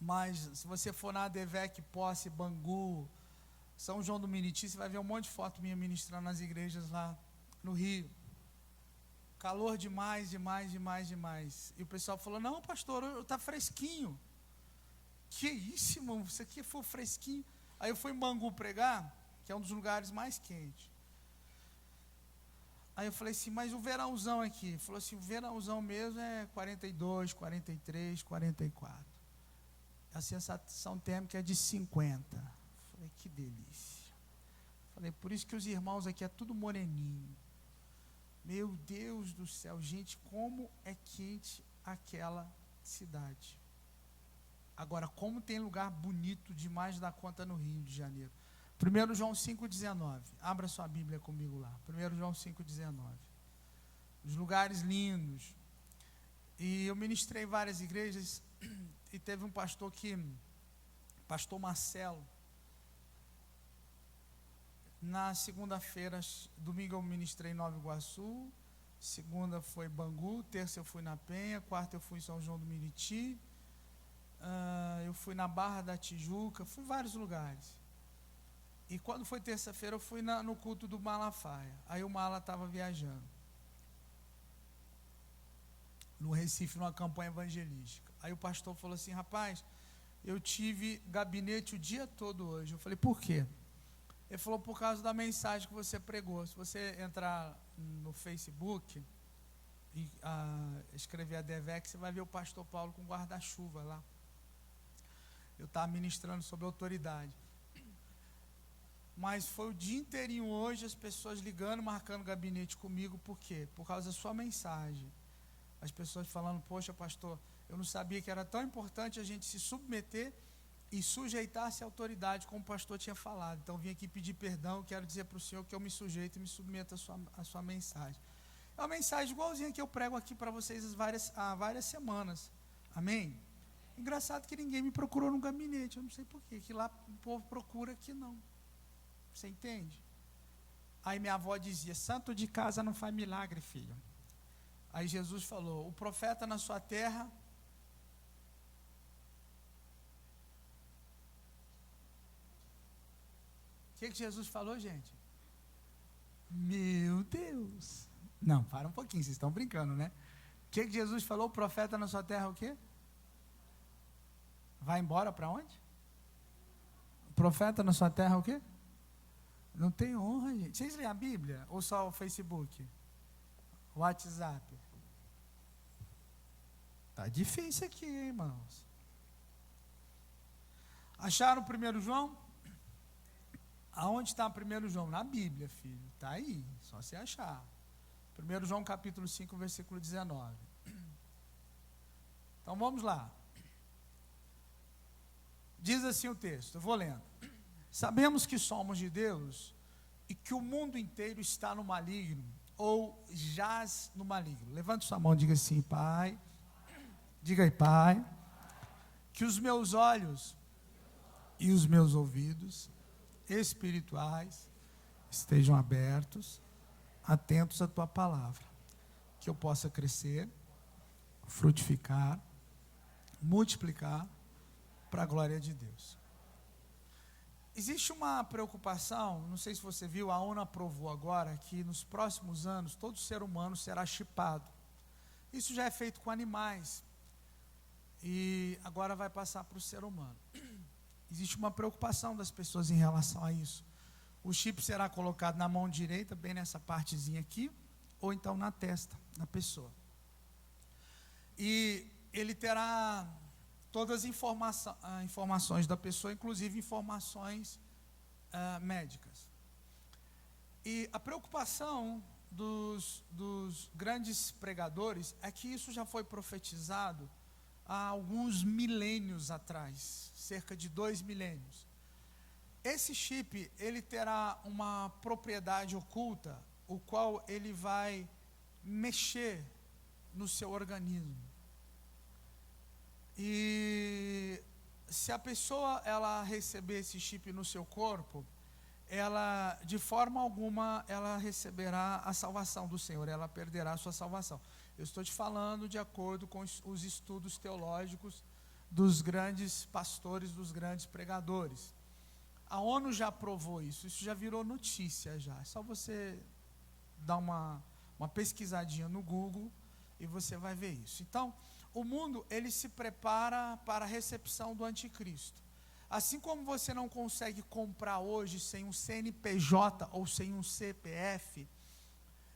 Mas se você for na ADVEC, Posse, Bangu, São João do Meriti, você vai ver um monte de foto minha ministrando nas igrejas lá no Rio. Calor demais, demais, demais, demais. E o pessoal falou, não, pastor, está fresquinho. Que isso, irmão, isso aqui foi fresquinho. Aí eu fui em Bangu pregar, que é um dos lugares mais quentes. Aí eu falei assim, mas o verãozão aqui? Ele falou assim, o verãozão mesmo é 42, 43, 44. A sensação térmica é de 50. Falei, que delícia. Falei, por isso que os irmãos aqui é tudo moreninho. Meu Deus do céu, gente, como é quente aquela cidade. Agora, como tem lugar bonito demais da conta no Rio de Janeiro. 1 João 5,19. Abra sua Bíblia comigo lá. 1 João 5,19. Os lugares lindos. E eu ministrei em várias igrejas e teve um pastor pastor Marcelo. Na segunda-feira, domingo eu ministrei em Nova Iguaçu, segunda foi Bangu, terça eu fui na Penha, quarta eu fui em São João do Meriti, eu fui na Barra da Tijuca, fui em vários lugares. E quando foi terça-feira eu fui no culto do Malafaia. Aí o Mala estava viajando no Recife, numa campanha evangelística. Aí o pastor falou assim, rapaz, eu tive gabinete o dia todo hoje. Eu falei, por quê? Ele falou, por causa da mensagem que você pregou. Se você entrar no Facebook e escrever a DEVEC, você vai ver o pastor Paulo com guarda-chuva lá. Eu estava ministrando sobre autoridade. Mas foi o dia inteirinho hoje, as pessoas ligando, marcando gabinete comigo. Por quê? Por causa da sua mensagem. As pessoas falando, poxa pastor, eu não sabia que era tão importante a gente se submeter e sujeitar-se à autoridade, como o pastor tinha falado. Então, vim aqui pedir perdão, quero dizer para o senhor que eu me sujeito e me submeto à sua mensagem. É uma mensagem igualzinha que eu prego aqui para vocês há várias semanas. Amém? Engraçado que ninguém me procurou no gabinete, eu não sei porquê, que lá o povo procura, aqui não. Você entende? Aí minha avó dizia, santo de casa não faz milagre, filho. Aí Jesus falou, o profeta na sua terra... O que Jesus falou, gente? Meu Deus. Não, para um pouquinho, vocês estão brincando, né? O que Jesus falou? O profeta na sua terra o quê? Vai embora para onde? O profeta na sua terra o quê? Não tem honra, gente. Vocês leem a Bíblia? Ou só o Facebook? O WhatsApp? Tá difícil aqui, hein, irmãos? Acharam o 1 João? Aonde está 1 João? Na Bíblia, filho. Está aí, só se achar. 1 João capítulo 5, versículo 19. Então vamos lá. Diz assim o texto, eu vou lendo. Sabemos que somos de Deus e que o mundo inteiro está no maligno, ou jaz no maligno. Levante sua mão e diga assim, Pai. Diga aí, Pai, que os meus olhos e os meus ouvidos espirituais estejam abertos, atentos à tua palavra, que eu possa crescer, frutificar, multiplicar para a glória de Deus. Existe uma preocupação, não sei se você viu, a ONU aprovou agora que nos próximos anos todo ser humano será chipado. Isso já é feito com animais e agora vai passar para o ser humano. Existe uma preocupação das pessoas em relação a isso. O chip será colocado na mão direita, bem nessa partezinha aqui, ou então na testa da pessoa. E ele terá todas as informações da pessoa, inclusive informações médicas. E a preocupação dos grandes pregadores é que isso já foi profetizado há alguns milênios atrás, cerca de 2 milênios. Esse chip, ele terá uma propriedade oculta, o qual ele vai mexer no seu organismo. E se a pessoa ela receber esse chip no seu corpo, ela, de forma alguma, ela receberá a salvação do Senhor, ela perderá a sua salvação. Eu estou te falando de acordo com os estudos teológicos dos grandes pastores, dos grandes pregadores. A ONU já aprovou isso já virou notícia já. É só você dar uma pesquisadinha no Google e você vai ver isso. Então, o mundo, ele se prepara para a recepção do anticristo. Assim como você não consegue comprar hoje sem um CNPJ ou sem um CPF,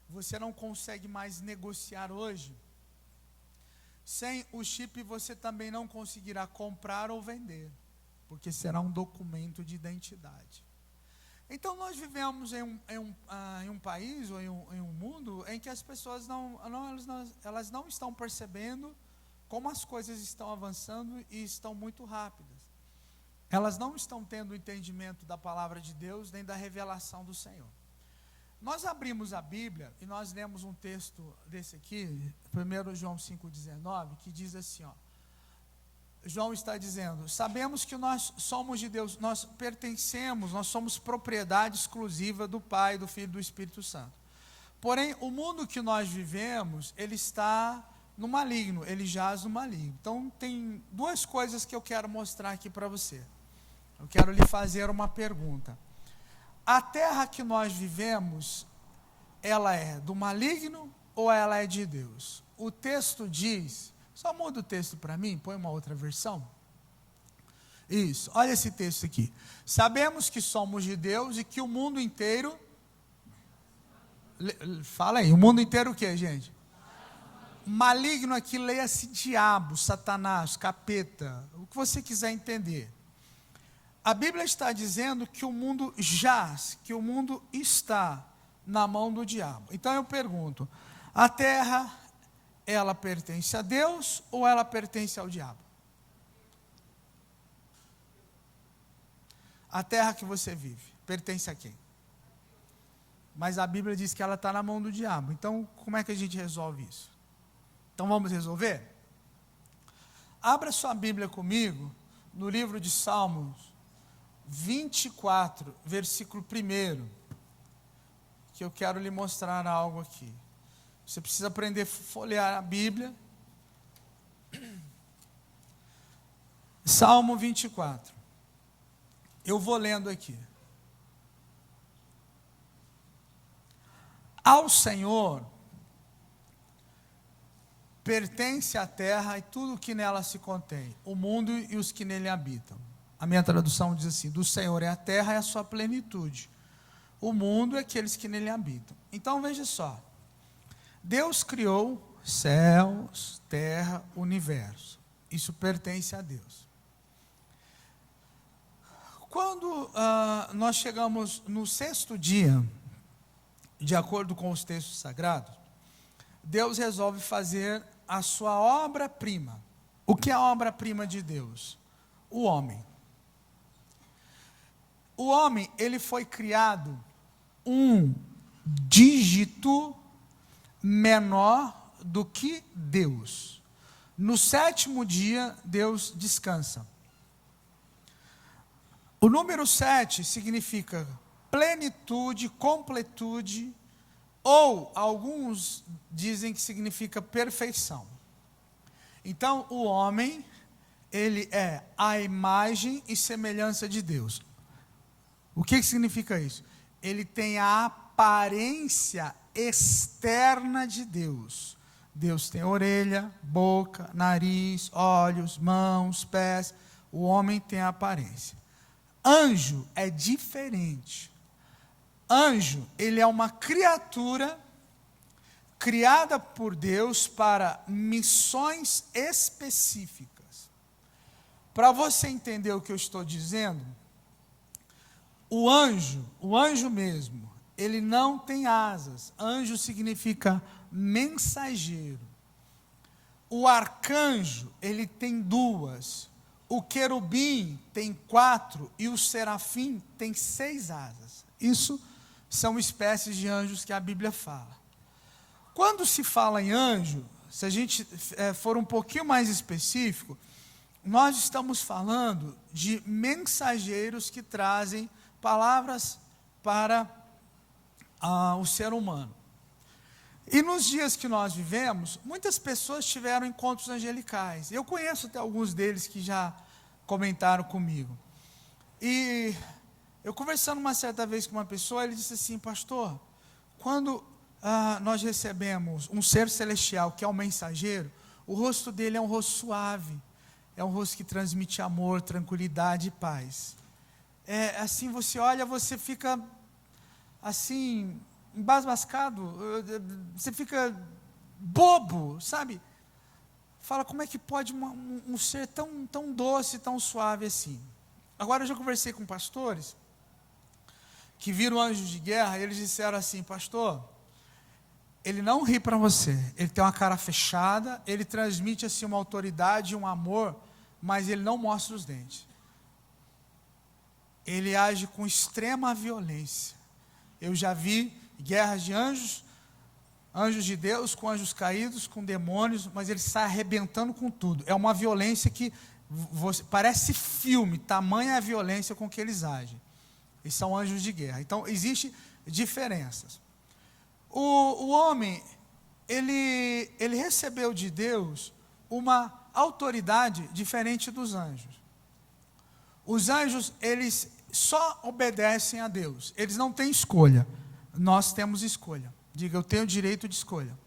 você não consegue mais negociar hoje, sem o chip você também não conseguirá comprar ou vender, porque será um documento de identidade. Então nós vivemos em um país ou em um mundo em que as pessoas elas não estão percebendo como as coisas estão avançando e estão muito rápidas. Elas não estão tendo o entendimento da palavra de Deus nem da revelação do Senhor. Nós abrimos a Bíblia e nós lemos um texto desse aqui, 1 João 5,19, que diz assim, ó, João está dizendo: sabemos que nós somos de Deus, nós pertencemos, nós somos propriedade exclusiva do Pai, do Filho e do Espírito Santo. Porém, o mundo que nós vivemos, ele está no maligno, ele jaz no maligno. Então, tem duas coisas que eu quero mostrar aqui para você. Eu quero lhe fazer uma pergunta. A terra que nós vivemos, ela é do maligno ou ela é de Deus? O texto diz, só muda o texto para mim, põe uma outra versão. Isso, olha esse texto aqui. Sabemos que somos de Deus e que o mundo inteiro, fala aí, o mundo inteiro o que, gente? Maligno aqui, leia-se diabo, satanás, capeta, o que você quiser entender. A Bíblia está dizendo que o mundo jaz, que o mundo está na mão do diabo. Então eu pergunto, a terra, ela pertence a Deus ou ela pertence ao diabo? A terra que você vive, pertence a quem? Mas a Bíblia diz que ela está na mão do diabo. Então, como é que a gente resolve isso? Então vamos resolver? Abra sua Bíblia comigo, no livro de Salmos 24, versículo 1, que eu quero lhe mostrar algo aqui. Você precisa aprender a folhear a Bíblia. Salmo 24. Eu vou lendo aqui. Ao Senhor pertence a terra e tudo o que nela se contém, o mundo e os que nele habitam. A minha tradução diz assim: do Senhor é a terra e a sua plenitude, o mundo é aqueles que nele habitam. Então veja só, Deus criou céus, terra, universo, isso pertence a Deus. Quando nós chegamos no 6º dia, de acordo com os textos sagrados, Deus resolve fazer a sua obra-prima. O que é a obra-prima de Deus? O homem. O homem, ele foi criado um dígito menor do que Deus. No 7º dia, Deus descansa. O número 7 significa plenitude, completude, ou alguns dizem que significa perfeição. Então, o homem, ele é a imagem e semelhança de Deus. O que significa isso? Ele tem a aparência externa de Deus. Deus tem orelha, boca, nariz, olhos, mãos, pés. O homem tem a aparência. Anjo é diferente. Anjo, ele é uma criatura criada por Deus para missões específicas. Para você entender o que eu estou dizendo, o anjo mesmo, ele não tem asas. Anjo significa mensageiro. O arcanjo, ele tem 2. O querubim tem 4 e o serafim tem 6 asas. Isso são espécies de anjos que a Bíblia fala. Quando se fala em anjo, se a gente for um pouquinho mais específico, nós estamos falando de mensageiros que trazem palavras para o ser humano. E nos dias que nós vivemos, muitas pessoas tiveram encontros angelicais. Eu conheço até alguns deles que já comentaram comigo. E eu conversando uma certa vez com uma pessoa, ele disse assim: pastor, quando nós recebemos um ser celestial, que é o mensageiro, o rosto dele é um rosto suave, é um rosto que transmite amor, tranquilidade e paz. É assim, você olha, você fica assim, embasbascado, você fica bobo, sabe? Fala, como é que pode um ser tão doce, tão suave assim? Agora, eu já conversei com pastores que viram anjos de guerra, e eles disseram assim: pastor, ele não ri para você, ele tem uma cara fechada, ele transmite assim uma autoridade, um amor, mas ele não mostra os dentes. Ele age com extrema violência. Eu já vi guerras de anjos de Deus com anjos caídos, com demônios, mas ele sai arrebentando com tudo. É uma violência que parece filme, tamanha a violência com que eles agem. E são anjos de guerra. Então, existem diferenças. O homem, ele recebeu de Deus uma autoridade diferente dos anjos. Os anjos, eles só obedecem a Deus. Eles não têm escolha. Nós temos escolha. Diga, eu tenho direito de escolha.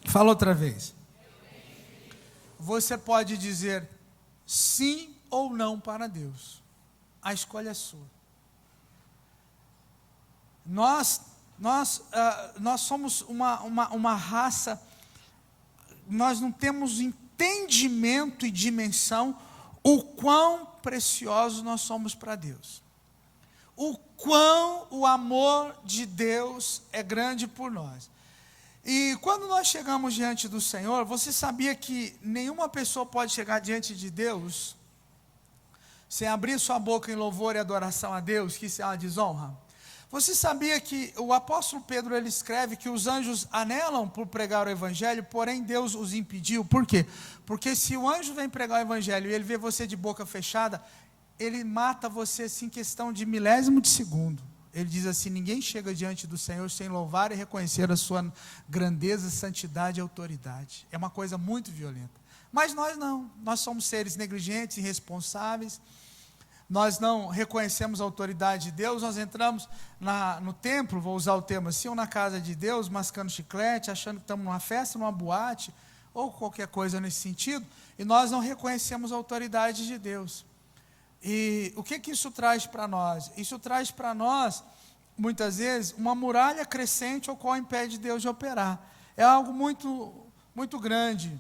Fala outra vez. Você pode dizer sim ou não para Deus. A escolha é sua. Nós somos uma raça, nós não temos entendimento e dimensão o quão preciosos nós somos para Deus. O quão o amor de Deus é grande por nós. E quando nós chegamos diante do Senhor, você sabia que nenhuma pessoa pode chegar diante de Deus sem abrir sua boca em louvor e adoração a Deus, que isso é uma desonra? Você sabia que o apóstolo Pedro, ele escreve que os anjos anelam por pregar o evangelho, porém Deus os impediu. Por quê? Porque se o anjo vem pregar o evangelho e ele vê você de boca fechada, ele mata você assim, em questão de milésimo de segundo. Ele diz assim: ninguém chega diante do Senhor sem louvar e reconhecer a sua grandeza, santidade e autoridade. É uma coisa muito violenta. Mas nós não, nós somos seres negligentes, irresponsáveis. Nós não reconhecemos a autoridade de Deus, nós entramos no templo, vou usar o termo assim, ou na casa de Deus, mascando chiclete, achando que estamos numa festa, numa boate, ou qualquer coisa nesse sentido, e nós não reconhecemos a autoridade de Deus. E o que isso traz para nós? Isso traz para nós, muitas vezes, uma muralha crescente, ao qual impede Deus de operar. É algo muito, muito grande,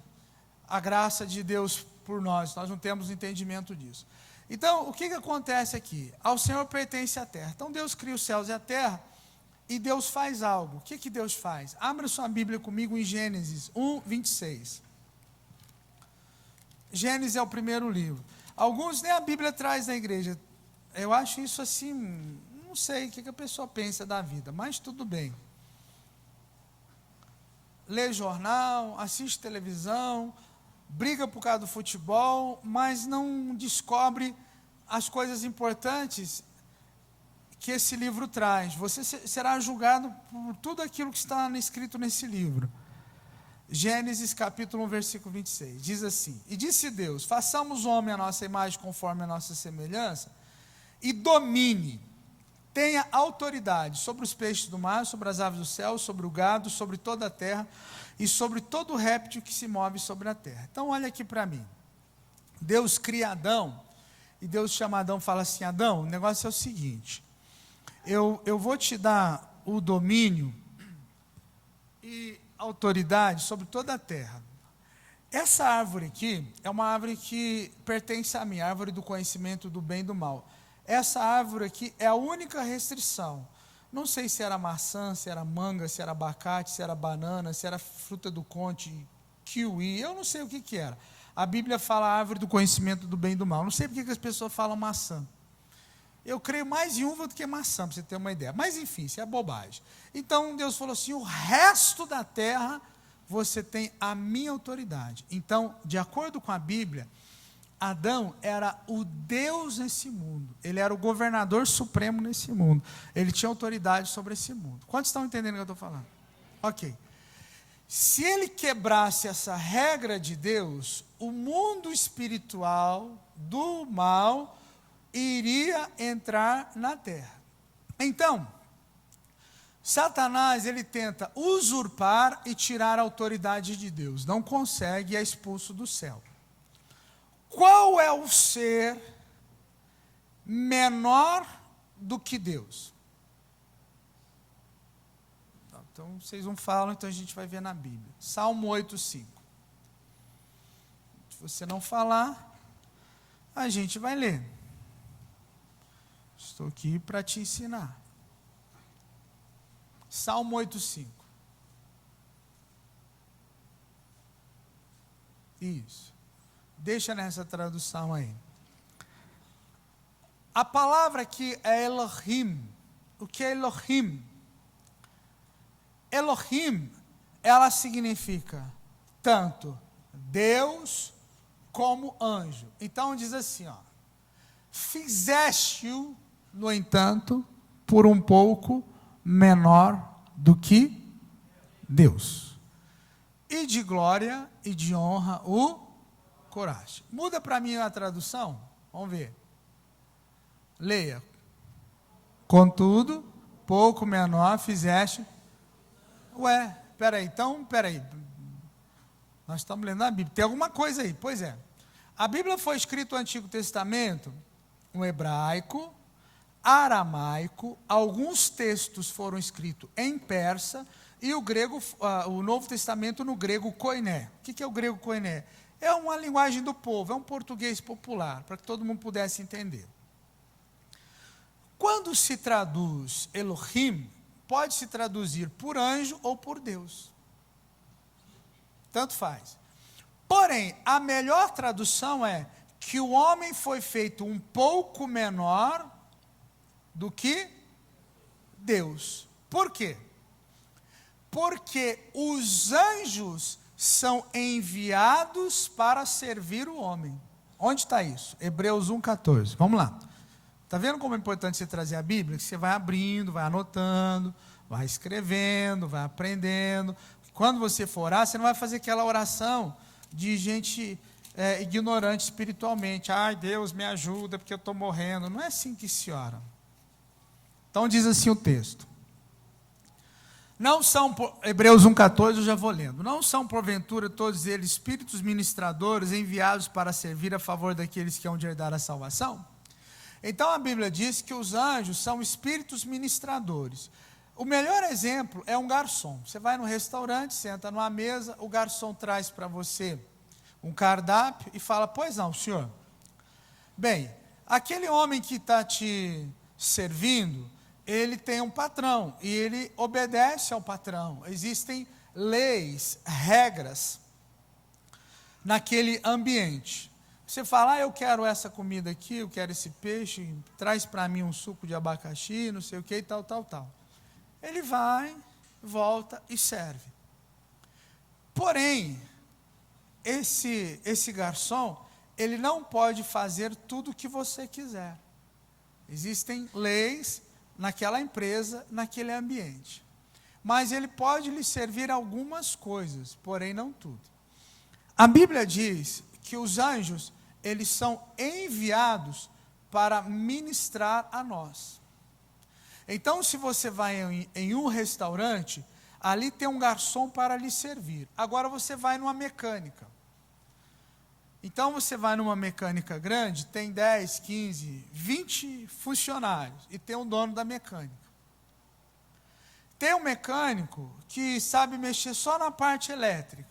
a graça de Deus por nós não temos entendimento disso. Então, o que acontece aqui? Ao Senhor pertence a terra. Então, Deus cria os céus e a terra, e Deus faz algo. O que Deus faz? Abra sua Bíblia comigo em Gênesis 1, 26. Gênesis é o primeiro livro. Alguns nem a Bíblia traz na igreja. Eu acho isso assim, não sei o que a pessoa pensa da vida, mas tudo bem. Lê jornal, assiste televisão, briga por causa do futebol, mas não descobre as coisas importantes que esse livro traz. Você será julgado por tudo aquilo que está escrito nesse livro. Gênesis capítulo 1, versículo 26, diz assim: e disse Deus, façamos o homem à nossa imagem, conforme a nossa semelhança, e domine, tenha autoridade sobre os peixes do mar, sobre as aves do céu, sobre o gado, sobre toda a terra, e sobre todo réptil que se move sobre a terra. Então olha aqui para mim, Deus cria Adão, e Deus chama Adão e fala assim: Adão, o negócio é o seguinte, eu vou te dar o domínio e autoridade sobre toda a terra. Essa árvore aqui é uma árvore que pertence a mim, a árvore do conhecimento do bem e do mal. Essa árvore aqui é a única restrição. Não sei se era maçã, se era manga, se era abacate, se era banana, se era fruta do conde, kiwi, eu não sei o que era. A Bíblia fala a árvore do conhecimento do bem e do mal. Não sei porque que as pessoas falam maçã. Eu creio mais em uva do que maçã, para você ter uma ideia. Mas enfim, isso é bobagem. Então Deus falou assim: o resto da terra você tem a minha autoridade. Então, de acordo com a Bíblia, Adão era o Deus nesse mundo. Ele era o governador supremo nesse mundo. Ele tinha autoridade sobre esse mundo. Quantos estão entendendo o que eu estou falando? Ok. Se ele quebrasse essa regra de Deus, o mundo espiritual do mal iria entrar na terra. Então, Satanás, ele tenta usurpar e tirar a autoridade de Deus. Não consegue e é expulso do céu. Qual é o ser menor do que Deus? Então, vocês não falam, então a gente vai ver na Bíblia. Salmo 8:5. Se você não falar, a gente vai ler. Estou aqui para te ensinar. Salmo 8:5. Isso. Deixa nessa tradução aí. A palavra aqui é Elohim. O que é Elohim? Elohim, ela significa tanto Deus como anjo. Então diz assim, ó: fizeste-o, no entanto, por um pouco menor do que Deus. E de glória e de honra o coraste. Muda para mim a tradução. Vamos ver. Leia. Contudo, pouco menor fizeste. Ué, peraí, nós estamos lendo a Bíblia, tem alguma coisa aí, pois é. A Bíblia foi escrita no Antigo Testamento, no hebraico, aramaico, alguns textos foram escritos em persa, e o grego, o Novo Testamento no grego koiné. O que é o grego koiné? É uma linguagem do povo, é um português popular, para que todo mundo pudesse entender. Quando se traduz Elohim, pode se traduzir por anjo ou por Deus. Tanto faz. Porém, a melhor tradução é que o homem foi feito um pouco menor do que Deus. Por quê? Porque os anjos são enviados para servir o homem. Onde está isso? Hebreus 1,14. Vamos lá. Está vendo como é importante você trazer a Bíblia? Que você vai abrindo, vai anotando, vai escrevendo, vai aprendendo. Quando você for orar, você não vai fazer aquela oração de gente ignorante espiritualmente. Ai, Deus, me ajuda porque eu estou morrendo. Não é assim que se ora. Então diz assim o texto. Não são, Hebreus 1,14, eu já vou lendo. Não são, porventura, todos eles espíritos ministradores enviados para servir a favor daqueles que hão de herdar a salvação? Então a Bíblia diz que os anjos são espíritos ministradores. O melhor exemplo é um garçom. Você vai no restaurante, senta numa mesa, o garçom traz para você um cardápio e fala: pois não, senhor. Bem, aquele homem que está te servindo, ele tem um patrão e ele obedece ao patrão. Existem leis, regras naquele ambiente. Você fala: eu quero essa comida aqui, eu quero esse peixe, traz para mim um suco de abacaxi, não sei o que, e tal. Ele vai, volta e serve. Porém, esse garçom, ele não pode fazer tudo o que você quiser. Existem leis naquela empresa, naquele ambiente. Mas ele pode lhe servir algumas coisas, porém não tudo. A Bíblia diz que os anjos, eles são enviados para ministrar a nós. Então, se você vai em um restaurante, ali tem um garçom para lhe servir. Agora você vai numa mecânica. Então, você vai numa mecânica grande, tem 10, 15, 20 funcionários, e tem um dono da mecânica. Tem um mecânico que sabe mexer só na parte elétrica.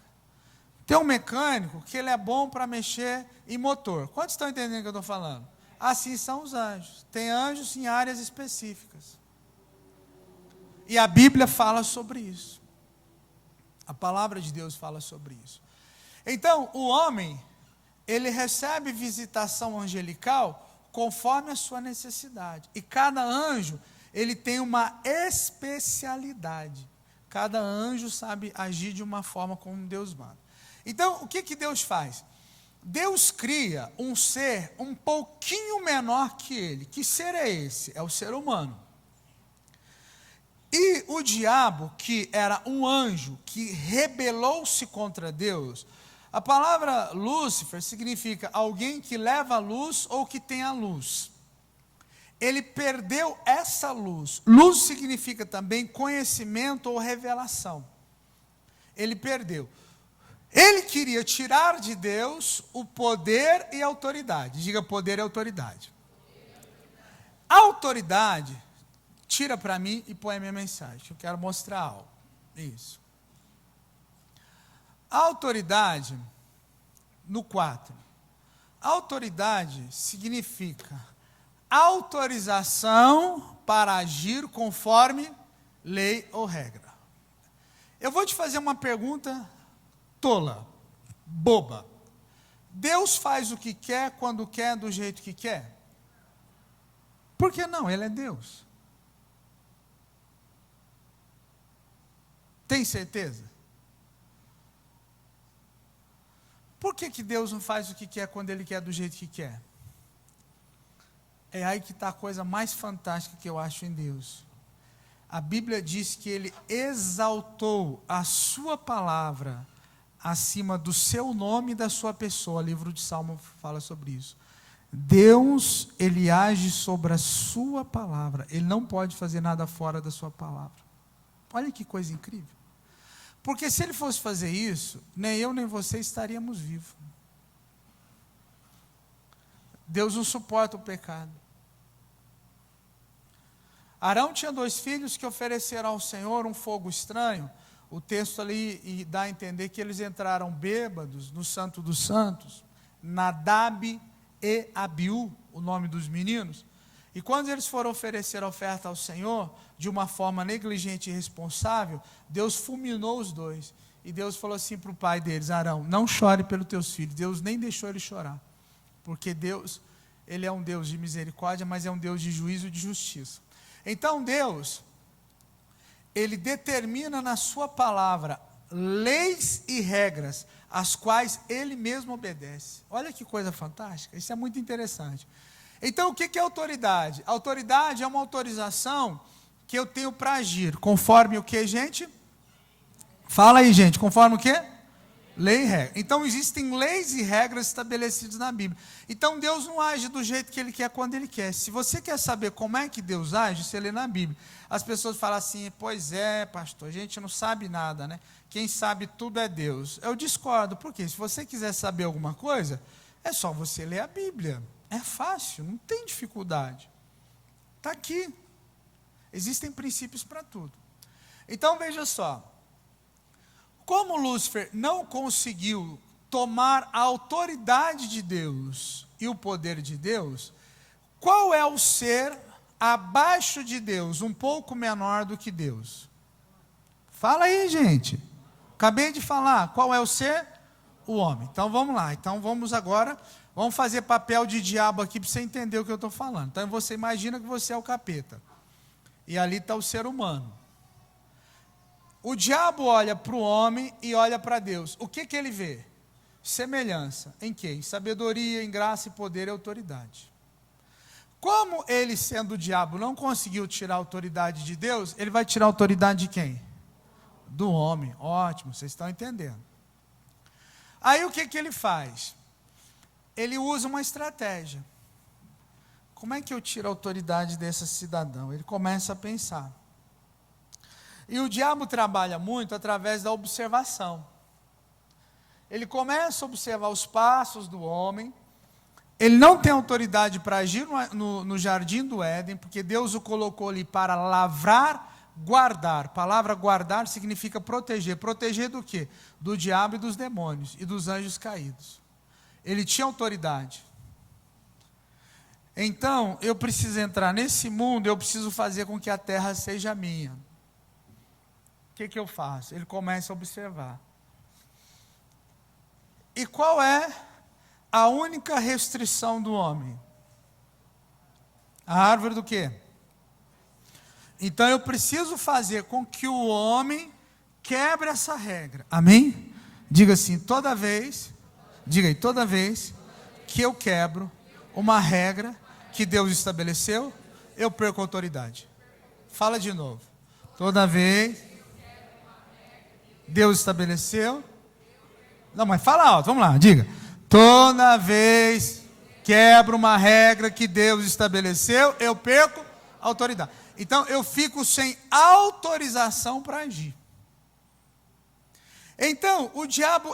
Tem um mecânico que ele é bom para mexer em motor. Quantos estão entendendo o que eu estou falando? Assim são os anjos. Tem anjos em áreas específicas. E a Bíblia fala sobre isso. A palavra de Deus fala sobre isso. Então, o homem, ele recebe visitação angelical conforme a sua necessidade. E cada anjo, ele tem uma especialidade. Cada anjo sabe agir de uma forma como Deus manda. Então, o que Deus faz? Deus cria um ser um pouquinho menor que ele. Que ser é esse? É o ser humano. E o diabo, que era um anjo que rebelou-se contra Deus, a palavra Lúcifer significa alguém que leva a luz ou que tem a luz. Ele perdeu essa luz. Luz significa também conhecimento ou revelação. Ele perdeu. Ele queria tirar de Deus o poder e a autoridade. Diga poder e autoridade. A autoridade, tira para mim e põe a minha mensagem. Eu quero mostrar algo. Isso. A autoridade, no 4. A autoridade significa autorização para agir conforme lei ou regra. Eu vou te fazer uma pergunta tola, boba. Deus faz o que quer, quando quer, do jeito que quer? Por que não? Ele é Deus. Tem certeza? Por que Deus não faz o que quer, quando Ele quer, do jeito que quer? É aí que está a coisa mais fantástica que eu acho em Deus. A Bíblia diz que Ele exaltou a sua palavra acima do seu nome e da sua pessoa. O livro de Salmo fala sobre isso. Deus, Ele age sobre a sua palavra. Ele não pode fazer nada fora da sua palavra. Olha que coisa incrível. Porque se Ele fosse fazer isso, nem eu nem você estaríamos vivos. Deus não suporta o pecado. Arão tinha 2 filhos que ofereceram ao Senhor um fogo estranho. O texto ali dá a entender que eles entraram bêbados no Santo dos Santos. Nadab e Abiú, o nome dos meninos. E quando eles foram oferecer a oferta ao Senhor, de uma forma negligente e irresponsável, Deus fulminou os 2. E Deus falou assim para o pai deles: Arão, não chore pelos teus filhos. Deus nem deixou ele chorar. Porque Deus, Ele é um Deus de misericórdia, mas é um Deus de juízo e de justiça. Então Deus, Ele determina na sua palavra leis e regras, as quais Ele mesmo obedece. Olha que coisa fantástica, isso é muito interessante. Então o que é autoridade? Autoridade é uma autorização que eu tenho para agir, conforme o que, gente? Fala aí, gente, conforme o que? Lei e regra. Então existem leis e regras estabelecidas na Bíblia. Então Deus não age do jeito que Ele quer, quando Ele quer. Se você quer saber como é que Deus age, você lê na Bíblia. As pessoas falam assim: pois é, pastor, a gente não sabe nada, né? Quem sabe tudo é Deus. Eu discordo, porque se você quiser saber alguma coisa, é só você ler a Bíblia. É fácil, não tem dificuldade. Está aqui. Existem princípios para tudo. Então veja só. Como Lúcifer não conseguiu tomar a autoridade de Deus e o poder de Deus, qual é o ser abaixo de Deus, um pouco menor do que Deus? Fala aí, gente. Acabei de falar. Qual é o ser? O homem. Então vamos lá. Então vamos agora, vamos fazer papel de diabo aqui para você entender o que eu estou falando. Então você imagina que você é o capeta. E ali está o ser humano. O diabo olha para o homem e olha para Deus. O que ele vê? Semelhança. Em quê? Em sabedoria, em graça, e poder e autoridade. Como ele, sendo o diabo, não conseguiu tirar a autoridade de Deus, ele vai tirar a autoridade de quem? Do homem. Ótimo, vocês estão entendendo. Aí o que ele faz? Ele usa uma estratégia. Como é que eu tiro a autoridade desse cidadão? Ele começa a pensar. E o diabo trabalha muito através da observação. Ele começa a observar os passos do homem. Ele não tem autoridade para agir no jardim do Éden, porque Deus o colocou ali para lavrar, guardar. A palavra guardar significa proteger. Proteger do quê? Do diabo e dos demônios e dos anjos caídos. Ele tinha autoridade. Então, eu preciso entrar nesse mundo, eu preciso fazer com que a terra seja minha. O que eu faço? Ele começa a observar. E qual é a única restrição do homem? A árvore do quê? Então eu preciso fazer com que o homem quebre essa regra. Amém? Diga assim, toda vez que eu quebro uma regra que Deus estabeleceu, eu perco a autoridade. Fala de novo. Toda vez Deus estabeleceu. Não, mas fala alto, vamos lá, diga. Toda vez quebro uma regra que Deus estabeleceu, eu perco a autoridade. Então eu fico sem autorização para agir. Então o diabo,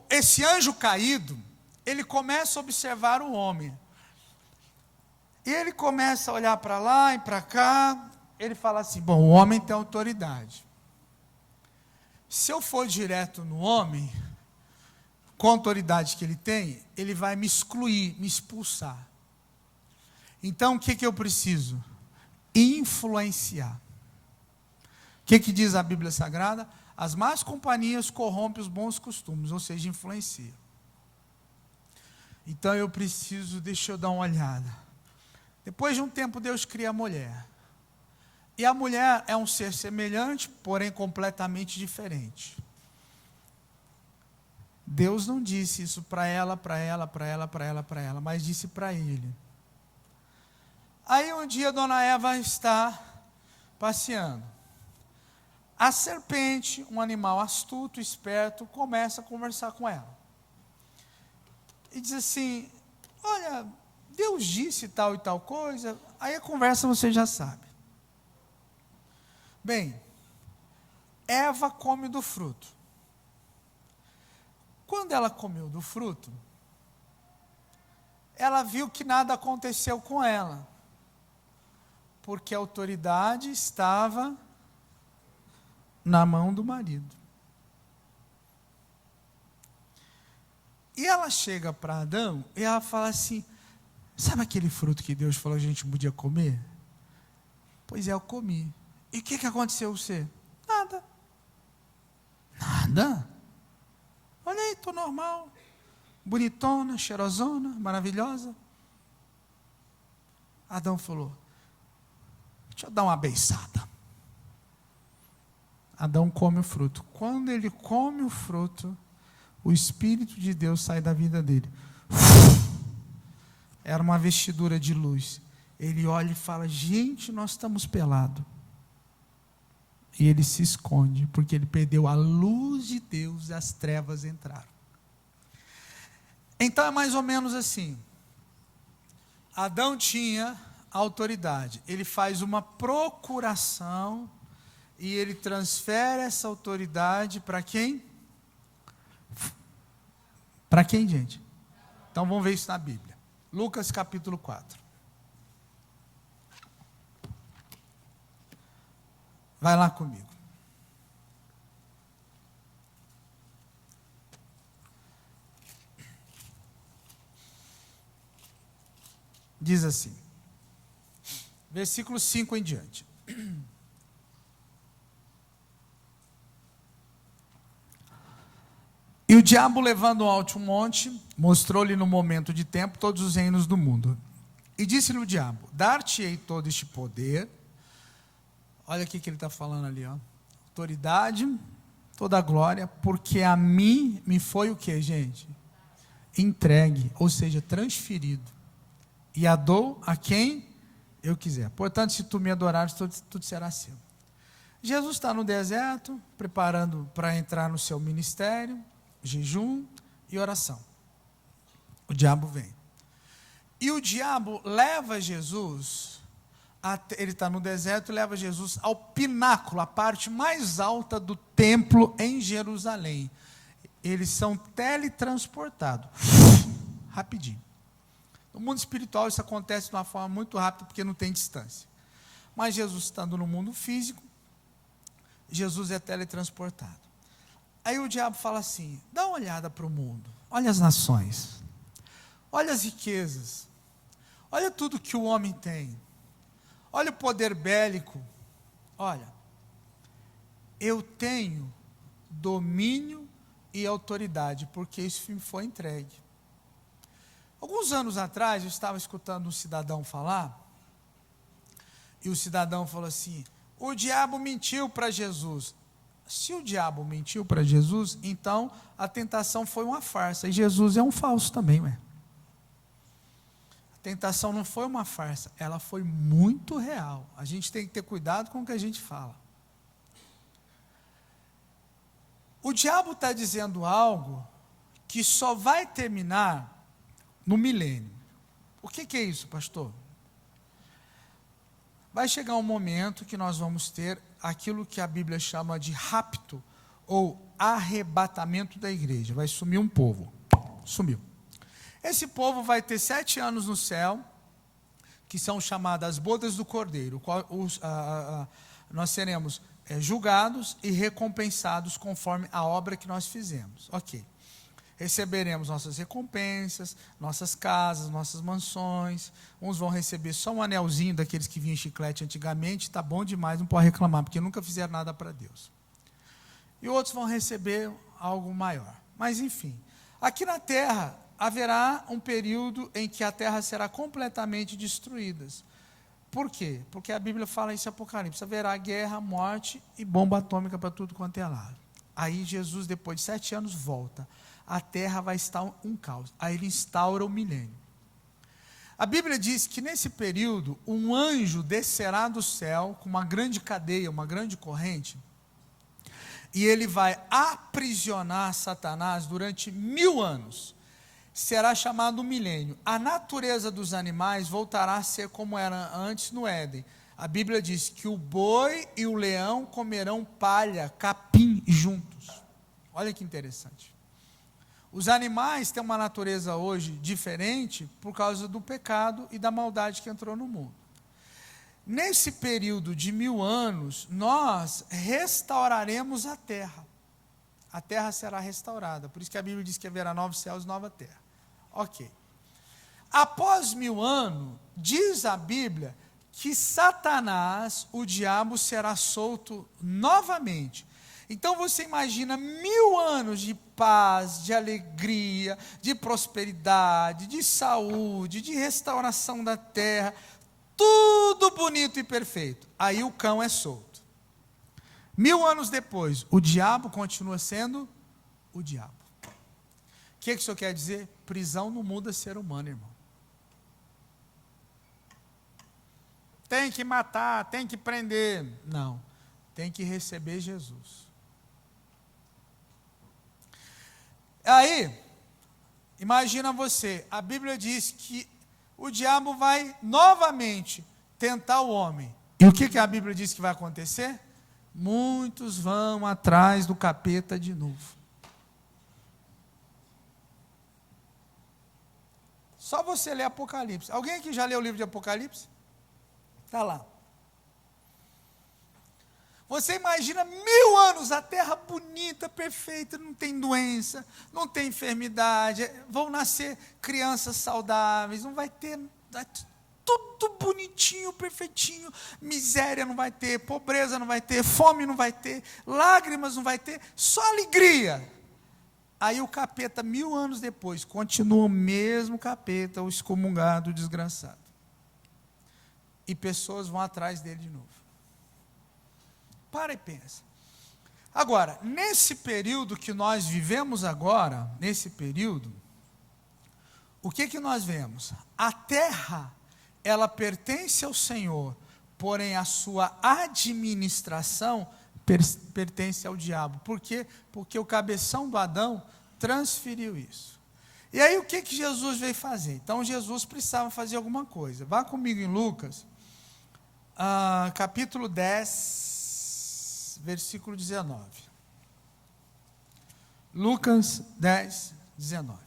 esse anjo caído, ele começa a observar o homem. E ele começa a olhar para lá e para cá. Ele fala assim: bom, o homem tem autoridade. Se eu for direto no homem, com a autoridade que ele tem, ele vai me excluir, me expulsar. Então o que eu preciso? Influenciar. O que diz a Bíblia Sagrada? As más companhias corrompem os bons costumes, ou seja, influenciam. Então eu preciso, deixa eu dar uma olhada. Depois de um tempo Deus cria a mulher. E a mulher é um ser semelhante, porém completamente diferente. Deus não disse isso para ela, mas disse para ele. Aí um dia Dona Eva está passeando. A serpente, um animal astuto, esperto, começa a conversar com ela. E diz assim: olha, Deus disse tal e tal coisa. Aí a conversa você já sabe. Bem, Eva come do fruto. Quando ela comeu do fruto, ela viu que nada aconteceu com ela, porque a autoridade estava na mão do marido. E ela chega para Adão e ela fala assim: sabe aquele fruto que Deus falou que a gente podia comer? Pois é, eu comi. E o que aconteceu com você? Nada. Nada? Olha aí, estou normal. Bonitona, cheirosona, maravilhosa. Adão falou: deixa eu dar uma beiçada. Adão come o fruto. Quando ele come o fruto, o Espírito de Deus sai da vida dele. Era uma vestidura de luz. Ele olha e fala: gente, nós estamos pelados. E ele se esconde, porque ele perdeu a luz de Deus e as trevas entraram. Então é mais ou menos assim. Adão tinha autoridade. Ele faz uma procuração e ele transfere essa autoridade para quem? Para quem, gente? Então vamos ver isso na Bíblia. Lucas capítulo 4. Vai lá comigo. Diz assim, versículo 5 em diante. E o diabo, levando-o ao alto monte, mostrou-lhe no momento de tempo todos os reinos do mundo. E disse-lhe o diabo: dar-te-ei todo este poder. Olha o que ele está falando ali, ó. Autoridade, toda a glória, porque a mim me foi o que, gente? Entregue, ou seja, transferido. E a dou a quem eu quiser. Portanto, se tu me adorares, tudo será seu. Jesus está no deserto, preparando para entrar no seu ministério, jejum e oração. O diabo vem. E o diabo leva Jesus, ele está no deserto, e leva Jesus ao pináculo, a parte mais alta do templo em Jerusalém. Eles são teletransportados, rapidinho. No mundo espiritual isso acontece de uma forma muito rápida, porque não tem distância. Mas Jesus estando no mundo físico, Jesus é teletransportado. Aí o diabo fala assim: dá uma olhada para o mundo, olha as nações, olha as riquezas, olha tudo que o homem tem, olha o poder bélico, olha, eu tenho domínio e autoridade, porque isso me foi entregue. Alguns anos atrás, eu estava escutando um cidadão falar, e o cidadão falou assim: o diabo mentiu para Jesus. Se o diabo mentiu para Jesus, então a tentação foi uma farsa, e Jesus é um falso também, ué. A tentação não foi uma farsa, ela foi muito real. A gente tem que ter cuidado com o que a gente fala. O diabo está dizendo algo que só vai terminar no milênio. O que é isso, pastor? Vai chegar um momento que nós vamos ter aquilo que a Bíblia chama de rapto ou arrebatamento da igreja. Vai sumir um povo. Sumiu. Esse povo vai ter 7 anos no céu, que são chamadas as bodas do Cordeiro. Nós seremos julgados e recompensados conforme a obra que nós fizemos. Ok. Receberemos nossas recompensas, nossas casas, nossas mansões. Uns vão receber só um anelzinho daqueles que vinham em chiclete antigamente, está bom demais, não pode reclamar, porque nunca fizeram nada para Deus. E outros vão receber algo maior. Mas enfim, aqui na terra haverá um período em que a terra será completamente destruída. Por quê? Porque a Bíblia fala isso em Apocalipse: haverá guerra, morte e bomba atômica para tudo quanto é lado. Aí Jesus, depois de 7 anos, volta. A terra vai estar um caos. Aí ele instaura o milênio. A Bíblia diz que nesse período, um anjo descerá do céu com uma grande cadeia, uma grande corrente, e ele vai aprisionar Satanás durante 1000 anos. Será chamado milênio. A natureza dos animais voltará a ser como era antes no Éden. A Bíblia diz que o boi e o leão comerão palha, capim juntos. Olha que interessante. Os animais têm uma natureza hoje diferente por causa do pecado e da maldade que entrou no mundo. Nesse período de 1000 anos, nós restauraremos a terra. A terra será restaurada. Por isso que a Bíblia diz que haverá novos céus e nova terra. Ok. Após 1000 anos, diz a Bíblia que Satanás, o diabo, será solto novamente. Então você imagina 1000 anos de paz, de alegria, de prosperidade, de saúde, de restauração da terra, tudo bonito e perfeito. Aí o cão é solto. 1000 anos depois, o diabo continua sendo o diabo. O que isso quer dizer? Prisão não muda ser humano, irmão. Tem que matar, tem que prender. Não, tem que receber Jesus. Aí, imagina você, a Bíblia diz que o diabo vai novamente tentar o homem. E o que a Bíblia diz que vai acontecer? Muitos vão atrás do capeta de novo. Só você ler Apocalipse. Alguém aqui já leu o livro de Apocalipse? Está lá. Você imagina 1000 anos, a terra bonita, perfeita, não tem doença, não tem enfermidade, vão nascer crianças saudáveis, não vai ter, tudo bonitinho, perfeitinho, miséria não vai ter, pobreza não vai ter, fome não vai ter, lágrimas não vai ter, só alegria. Aí o capeta, 1000 anos depois, continua o mesmo capeta, o excomungado, o desgraçado. E pessoas vão atrás dele de novo. Para e pensa. Agora, nesse período que nós vivemos agora, nesse período, o que nós vemos? A terra, ela pertence ao Senhor, porém a sua administração pertence ao diabo. Por quê? Porque o cabeção do Adão transferiu isso. E aí o que Jesus veio fazer? Então Jesus precisava fazer alguma coisa. Vá comigo em Lucas, capítulo 10, versículo 19. Lucas 10, 19.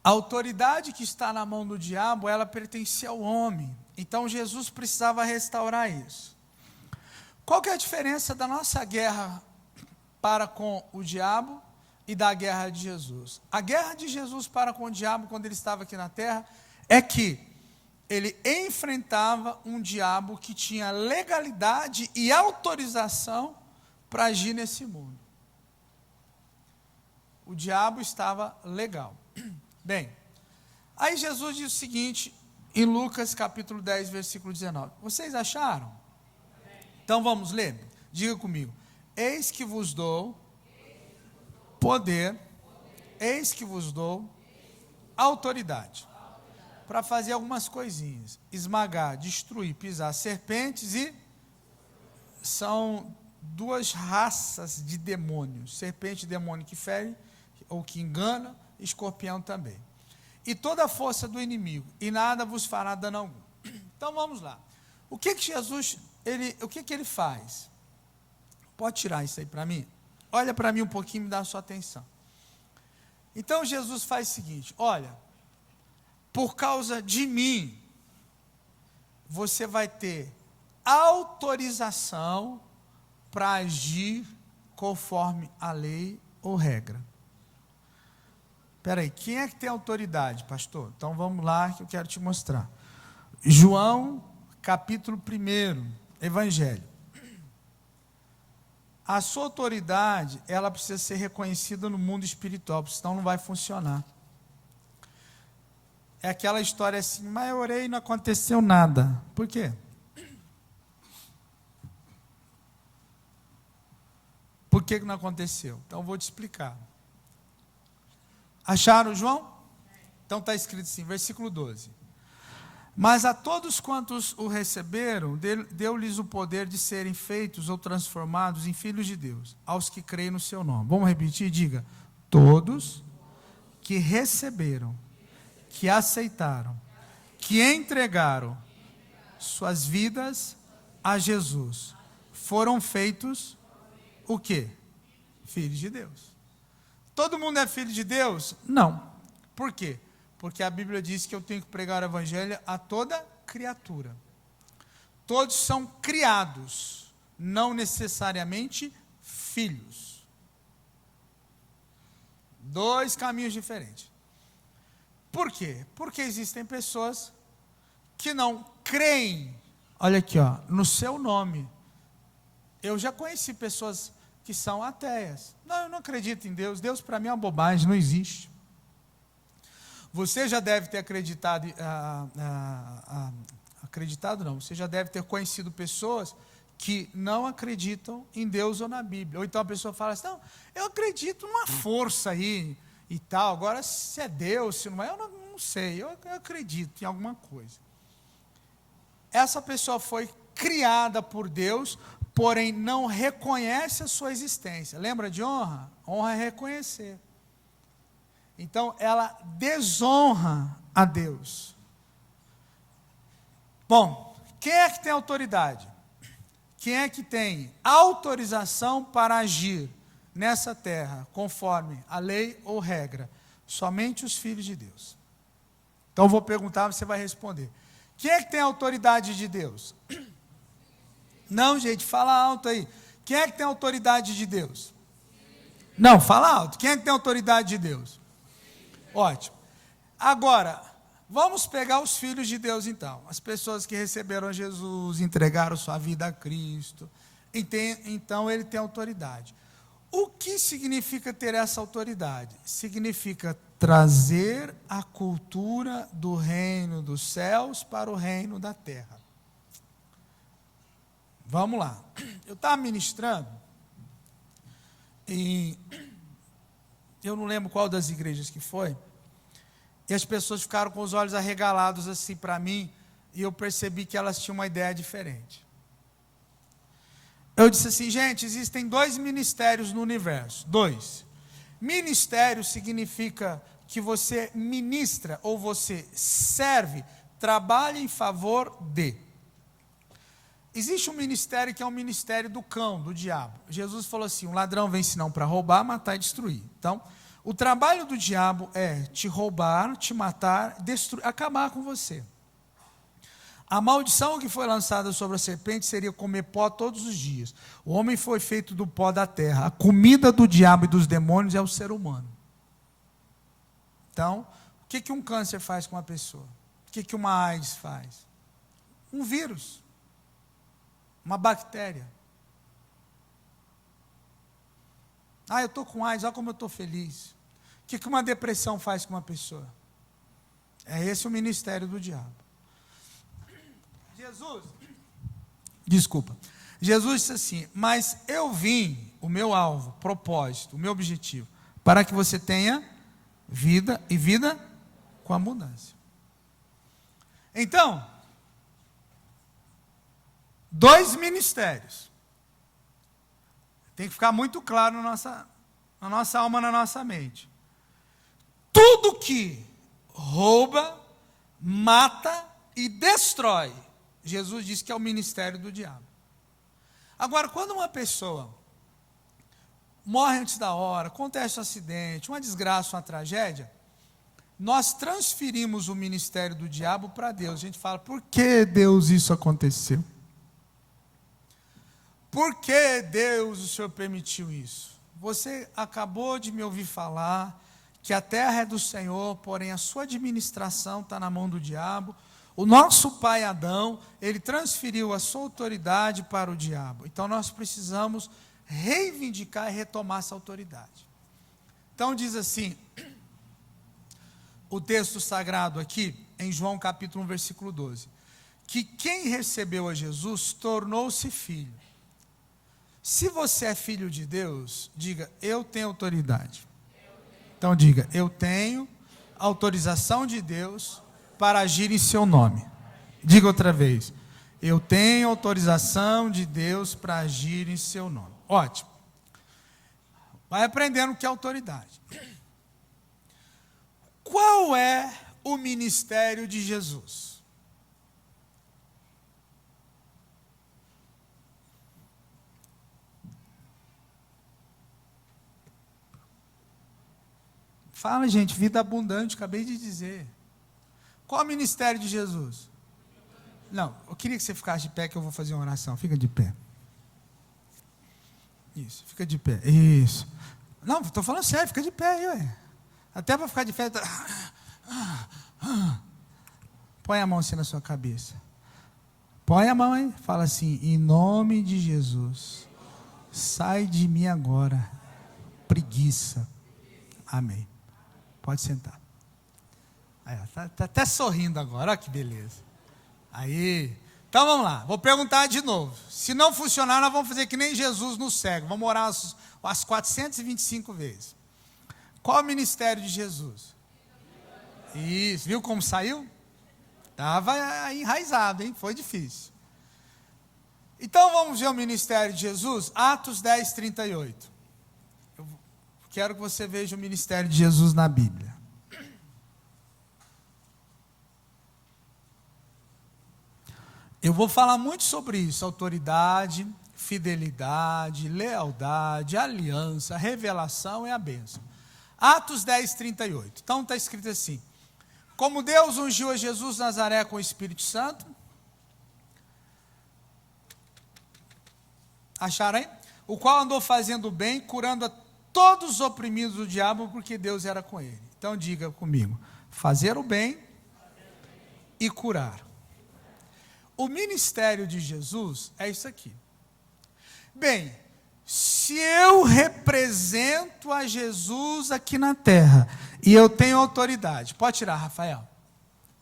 A autoridade que está na mão do diabo, ela pertencia ao homem. Então Jesus precisava restaurar isso. Qual que é a diferença da nossa guerra para com o diabo e da guerra de Jesus? A guerra de Jesus para com o diabo, quando ele estava aqui na terra, é que ele enfrentava um diabo que tinha legalidade e autorização para agir nesse mundo. O diabo estava legal. Bem, aí Jesus diz o seguinte, em Lucas capítulo 10, versículo 19. Vocês acharam? Então vamos ler? Diga comigo. Eis que vos dou poder, eis que vos dou autoridade para fazer algumas coisinhas: esmagar, destruir, pisar serpentes e... São duas raças de demônios: serpente, demônio que fere ou que engana, escorpião também. E toda a força do inimigo, e nada vos fará dano algum. Então vamos lá. O que Jesus, o que ele faz? Pode tirar isso aí para mim? Olha para mim um pouquinho e me dá a sua atenção. Então Jesus faz o seguinte: olha, por causa de mim, você vai ter autorização para agir conforme a lei ou regra. Espera aí, quem é que tem autoridade, pastor? Então vamos lá que eu quero te mostrar. João, capítulo 1, Evangelho. A sua autoridade, ela precisa ser reconhecida no mundo espiritual, senão não vai funcionar. É aquela história assim: mas eu orei e não aconteceu nada. Por quê? Por que não aconteceu? Então eu vou te explicar. Acharam, João? Então está escrito assim, versículo 12. Mas a todos quantos o receberam, deu-lhes o poder de serem feitos ou transformados em filhos de Deus, aos que creem no seu nome. Vamos repetir? Diga: todos que receberam, que aceitaram, que entregaram suas vidas a Jesus, foram feitos o quê? Filhos de Deus. Todo mundo é filho de Deus? Não. Por quê? Porque a Bíblia diz que eu tenho que pregar o Evangelho a toda criatura. Todos são criados, não necessariamente filhos. Dois caminhos diferentes. Por quê? Porque existem pessoas que não creem, olha aqui, ó, no seu nome. Eu já conheci pessoas que são ateias. Não, eu não acredito em Deus. Deus para mim é uma bobagem, não existe. Você já deve ter acreditado, acreditado não, você já deve ter conhecido pessoas que não acreditam em Deus ou na Bíblia. Ou então a pessoa fala assim: não, eu acredito numa força aí e tal. Agora, se é Deus, se não é, eu não sei. Eu acredito em alguma coisa. Essa pessoa foi criada por Deus, porém não reconhece a sua existência. Lembra de honra? Honra é reconhecer. Então ela desonra a Deus. Bom, quem é que tem autoridade? Quem é que tem autorização para agir nessa terra, conforme a lei ou regra? Somente os filhos de Deus. Então eu vou perguntar, você vai responder. Quem é que tem autoridade de Deus? Não, gente, fala alto aí. Quem é que tem autoridade de Deus? Não, fala alto. Quem é que tem autoridade de Deus? Ótimo. Agora, vamos pegar os filhos de Deus então. As pessoas que receberam Jesus, entregaram sua vida a Cristo. Então ele tem autoridade. O que significa ter essa autoridade? Significa trazer a cultura do reino dos céus para o reino da terra. Vamos lá. Eu estava ministrando e eu não lembro qual das igrejas que foi, e as pessoas ficaram com os olhos arregalados assim para mim, e eu percebi que elas tinham uma ideia diferente. Eu disse assim: gente, existem 2 ministérios no universo. 2. Ministério significa que você ministra ou você serve, trabalha em favor de. Existe um ministério que é o ministério do cão, do diabo. Jesus falou assim: um ladrão vem senão para roubar, matar e destruir. Então, o trabalho do diabo é te roubar, te matar, destruir, acabar com você. A maldição que foi lançada sobre a serpente seria comer pó todos os dias. O homem foi feito do pó da terra. A comida do diabo e dos demônios é o ser humano. Então, o que um câncer faz com uma pessoa? O que uma AIDS faz? Um vírus. Uma bactéria. Ah, eu estou com AIDS, olha como eu estou feliz. O que uma depressão faz com uma pessoa? É esse o ministério do diabo. Jesus disse assim: mas eu vim, o meu alvo, propósito, o meu objetivo, para que você tenha vida e vida com abundância. Então, 2 ministérios. Tem que ficar muito claro na nossa alma, na nossa mente. Tudo que rouba, mata e destrói, Jesus disse que é o ministério do diabo. Agora, quando uma pessoa morre antes da hora, acontece um acidente, uma desgraça, uma tragédia, nós transferimos o ministério do diabo para Deus. A gente fala, por que Deus isso aconteceu? Por que Deus, o Senhor permitiu isso? Você acabou de me ouvir falar que a terra é do Senhor, porém a sua administração está na mão do diabo. O nosso pai Adão, ele transferiu a sua autoridade para o diabo. Então nós precisamos reivindicar e retomar essa autoridade. Então diz assim, o texto sagrado aqui, em João capítulo 1, versículo 12, que quem recebeu a Jesus tornou-se filho. Se você é filho de Deus, diga, eu tenho autoridade. Então diga, eu tenho autorização de Deus para agir em seu nome. Diga outra vez, eu tenho autorização de Deus para agir em seu nome. Ótimo. Vai aprendendo o que é autoridade. Qual é o ministério de Jesus? Fala, gente, vida abundante, acabei de dizer. Qual é o ministério de Jesus? Não, eu queria que você ficasse de pé, que eu vou fazer uma oração. Fica de pé. Isso, fica de pé. Isso. Não, estou falando sério, fica de pé aí, ué. Até para ficar de pé. Põe a mão assim na sua cabeça. Põe a mão aí. Fala assim, em nome de Jesus, sai de mim agora, preguiça. Amém. Pode sentar. Está até sorrindo agora, olha que beleza. Aí, então vamos lá, vou perguntar de novo. Se não funcionar, nós vamos fazer que nem Jesus no cego. Vamos orar as 425 vezes. Qual é o ministério de Jesus? Isso, viu como saiu? Estava enraizado, hein? Foi difícil. Então vamos ver o ministério de Jesus, Atos 10, 38. Quero que você veja o ministério de Jesus na Bíblia. Eu vou falar muito sobre isso, autoridade, fidelidade, lealdade, aliança, revelação e a bênção. Atos 10, 38. Então está escrito assim, como Deus ungiu a Jesus Nazaré com o Espírito Santo, acharam aí? O qual andou fazendo bem, curando a todos os oprimidos do diabo, porque Deus era com ele. Então diga comigo, fazer o bem e curar. O ministério de Jesus é isso aqui. Bem, se eu represento a Jesus aqui na terra, e eu tenho autoridade, pode tirar, Rafael.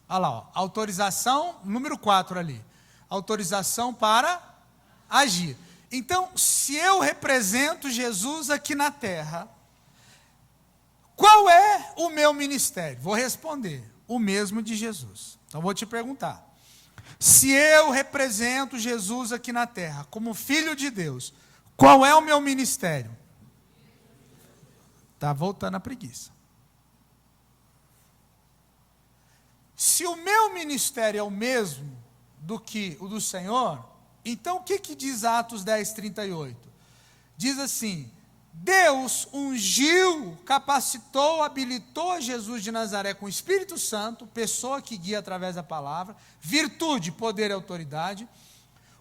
Olha lá, ó, autorização, número 4 ali. Autorização para agir. Então, se eu represento Jesus aqui na terra, qual é o meu ministério? Vou responder, o mesmo de Jesus. Então, vou te perguntar. Se eu represento Jesus aqui na terra, como filho de Deus, qual é o meu ministério? Está voltando a preguiça. Se o meu ministério é o mesmo do que o do Senhor, então o que diz Atos 10, 38? Diz assim, Deus ungiu, capacitou, habilitou Jesus de Nazaré com o Espírito Santo, pessoa que guia através da palavra, virtude, poder e autoridade,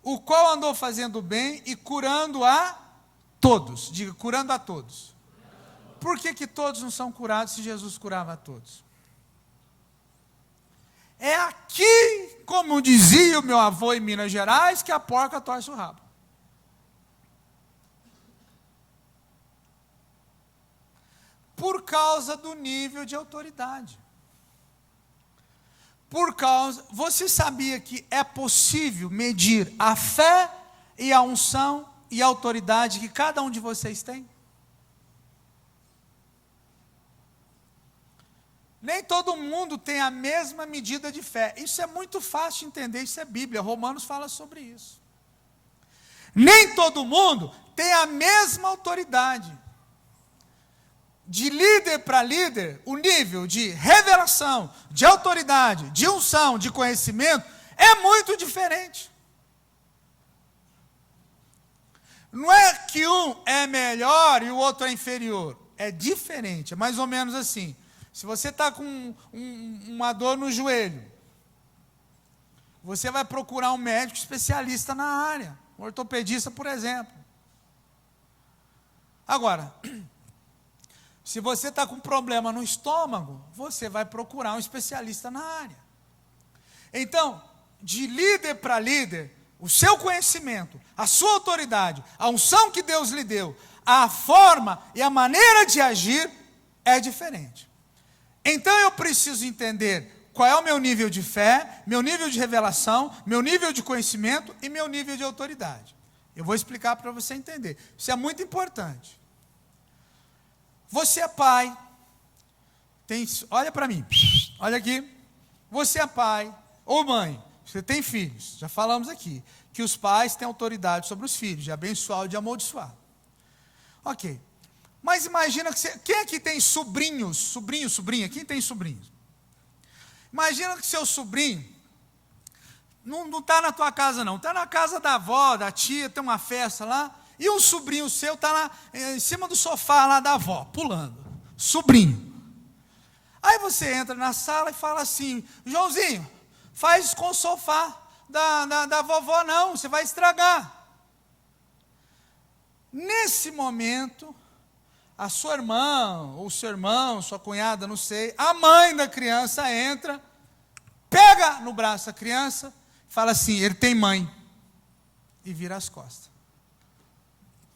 o qual andou fazendo bem e curando a todos. Diga, curando a todos. Por que todos não são curados se Jesus curava a todos? É aqui, como dizia o meu avô em Minas Gerais, que a porca torce o rabo. Por causa do nível de autoridade. Você sabia que é possível medir a fé e a unção e a autoridade que cada um de vocês tem? Nem todo mundo tem a mesma medida de fé. Isso é muito fácil de entender, isso é Bíblia. Romanos fala sobre isso. Nem todo mundo tem a mesma autoridade. De líder para líder, o nível de revelação, de autoridade, de unção, de conhecimento, é muito diferente. Não é que um é melhor e o outro é inferior. É diferente, é mais ou menos assim. Se você está com uma dor no joelho, você vai procurar um médico especialista na área, um ortopedista, por exemplo. Agora, se você está com problema no estômago, você vai procurar um especialista na área. Então, de líder para líder, o seu conhecimento, a sua autoridade, a unção que Deus lhe deu, a forma e a maneira de agir é diferente. Então eu preciso entender qual é o meu nível de fé, meu nível de revelação, meu nível de conhecimento e meu nível de autoridade. Eu vou explicar para você entender. Isso é muito importante. Você é pai, olha para mim, olha aqui. Você é pai ou mãe, você tem filhos, já falamos aqui, que os pais têm autoridade sobre os filhos, de abençoar ou de amaldiçoar. Ok. Mas imagina que quem aqui tem sobrinha? Quem tem sobrinhos? Imagina que seu sobrinho não está na tua casa não, está na casa da avó, da tia, tem uma festa lá, e um sobrinho seu está lá em cima do sofá lá da avó, pulando. Sobrinho. Aí você entra na sala e fala assim, Joãozinho, faz com o sofá da vovó não, você vai estragar. Nesse momento, a sua irmã, ou seu irmão, sua cunhada, não sei, a mãe da criança entra, pega no braço da criança, fala assim, ele tem mãe, e vira as costas.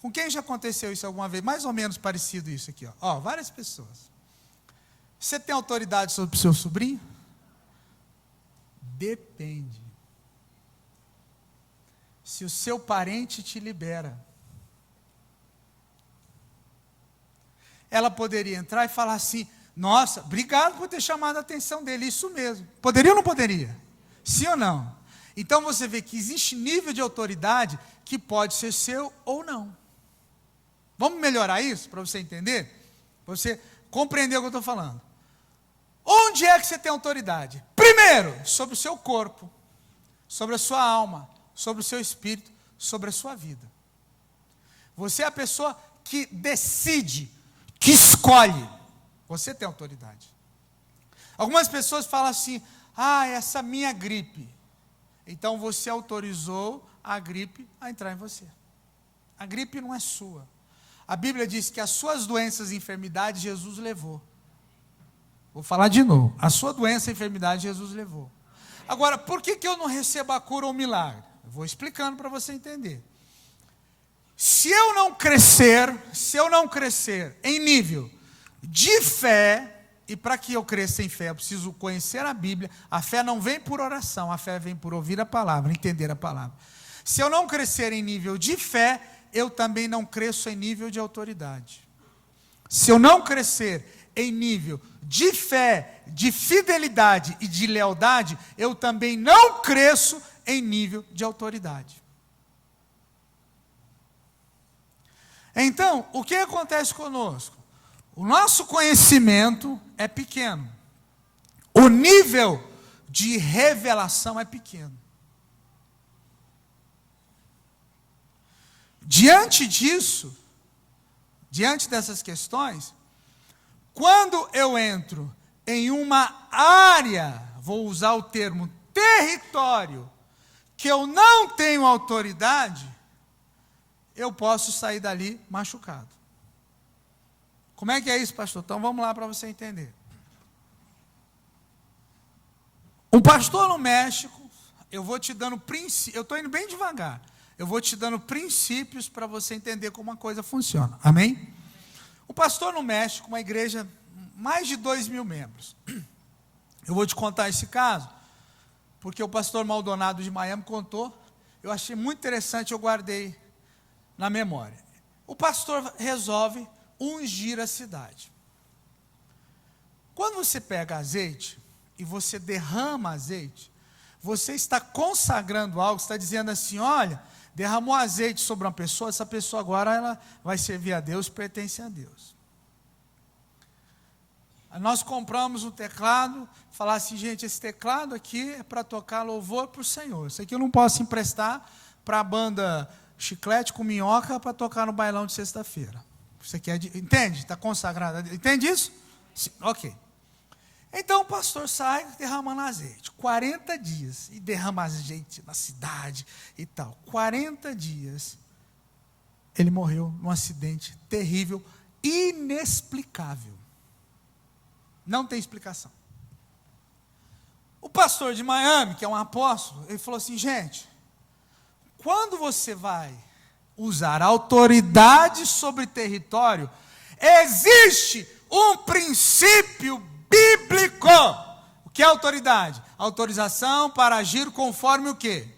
Com quem já aconteceu isso alguma vez? Mais ou menos parecido isso aqui, ó, várias pessoas. Você tem autoridade sobre o seu sobrinho? Depende. Se o seu parente te libera, ela poderia entrar e falar assim, nossa, obrigado por ter chamado a atenção dele, isso mesmo. Poderia ou não poderia? Sim ou não? Então você vê que existe nível de autoridade que pode ser seu ou não. Vamos melhorar isso para você entender? Para você compreender o que eu estou falando. Onde é que você tem autoridade? Primeiro, sobre o seu corpo, sobre a sua alma, sobre o seu espírito, sobre a sua vida. Você é a pessoa que decide, que escolhe. Você tem autoridade. Algumas pessoas falam assim, essa minha gripe. Então você autorizou a gripe a entrar em você. A gripe não é sua. A Bíblia diz que as suas doenças e enfermidades Jesus levou. Vou falar de novo. A sua doença e enfermidade Jesus levou. Agora, por que eu não recebo a cura ou o milagre? Eu vou explicando para você entender. Se eu não crescer em nível de fé, e para que eu cresça em fé, eu preciso conhecer a Bíblia. A fé não vem por oração, a fé vem por ouvir a palavra, entender a palavra. Se eu não crescer em nível de fé, eu também não cresço em nível de autoridade. Se eu não crescer em nível de fé, de fidelidade e de lealdade, eu também não cresço em nível de autoridade. Então, o que acontece conosco? O nosso conhecimento é pequeno. O nível de revelação é pequeno. Diante disso, diante dessas questões, quando eu entro em uma área, vou usar o termo território, que eu não tenho autoridade, eu posso sair dali machucado. Como é que é isso, pastor? Então vamos lá para você entender. Um pastor no México, eu vou te dando princípios, eu estou indo bem devagar, eu vou te dando princípios para você entender como a coisa funciona. Amém? O pastor no México, uma igreja, mais de 2.000 membros. Eu vou te contar esse caso, porque o pastor Maldonado de Miami contou, eu achei muito interessante, eu guardei na memória. O pastor resolve ungir a cidade. Quando você pega azeite e você derrama azeite, você está consagrando algo, está dizendo assim, olha, derramou azeite sobre uma pessoa, essa pessoa agora ela vai servir a Deus, pertence a Deus. Nós compramos um teclado, falar assim, gente, esse teclado aqui é para tocar louvor para o Senhor. Isso aqui eu não posso emprestar para a banda Chiclete com Minhoca para tocar no bailão de sexta-feira. Isso aqui entende? Está consagrado. Entende isso? Sim, ok. Então o pastor sai derramando azeite. 40 dias. E derrama azeite na cidade e tal. 40 dias. Ele morreu num acidente terrível, inexplicável. Não tem explicação. O pastor de Miami, que é um apóstolo, ele falou assim, gente, quando você vai usar autoridade sobre território, existe um princípio bíblico. O que é autoridade? Autorização para agir conforme o quê?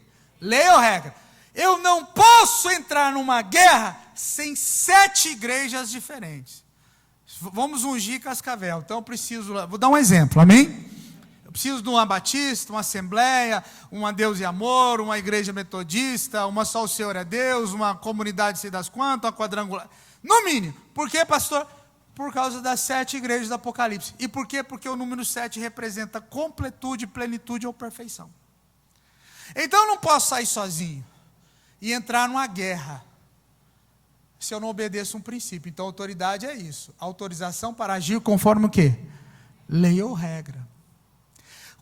Lei ou regra? Eu não posso entrar numa guerra sem 7 igrejas diferentes. Vamos ungir Cascavel, então eu preciso, vou dar um exemplo, amém? Eu preciso de uma batista, uma assembleia, uma Deus e Amor, uma igreja metodista, uma só o Senhor é Deus, uma comunidade sei das quantas, uma quadrangular, no mínimo. Por quê, pastor? Por causa das 7 igrejas do Apocalipse. E por quê? Porque o número 7 representa completude, plenitude ou perfeição. Então eu não posso sair sozinho e entrar numa guerra se eu não obedeço um princípio. Então, autoridade é isso. Autorização para agir conforme o quê? Lei ou regra.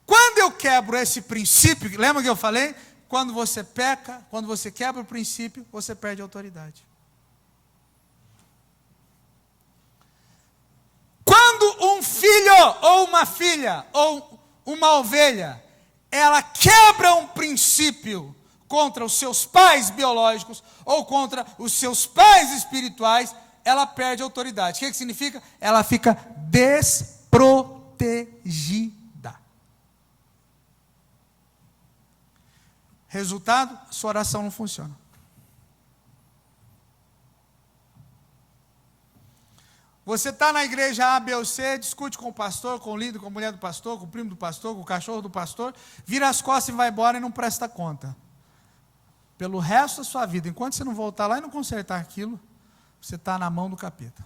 Quando eu quebro esse princípio, lembra que eu falei? Quando você peca, quando você quebra o princípio, você perde a autoridade. Quando um filho, ou uma filha, ou uma ovelha, ela quebra um princípio contra os seus pais biológicos ou contra os seus pais espirituais, ela perde a autoridade. O que significa? Ela fica desprotegida. Resultado? Sua oração não funciona. Você está na igreja A, B ou C, discute com o pastor, com o líder, com a mulher do pastor, com o primo do pastor, com o cachorro do pastor, vira as costas e vai embora e não presta conta. Pelo resto da sua vida, enquanto você não voltar lá e não consertar aquilo, você está na mão do capeta.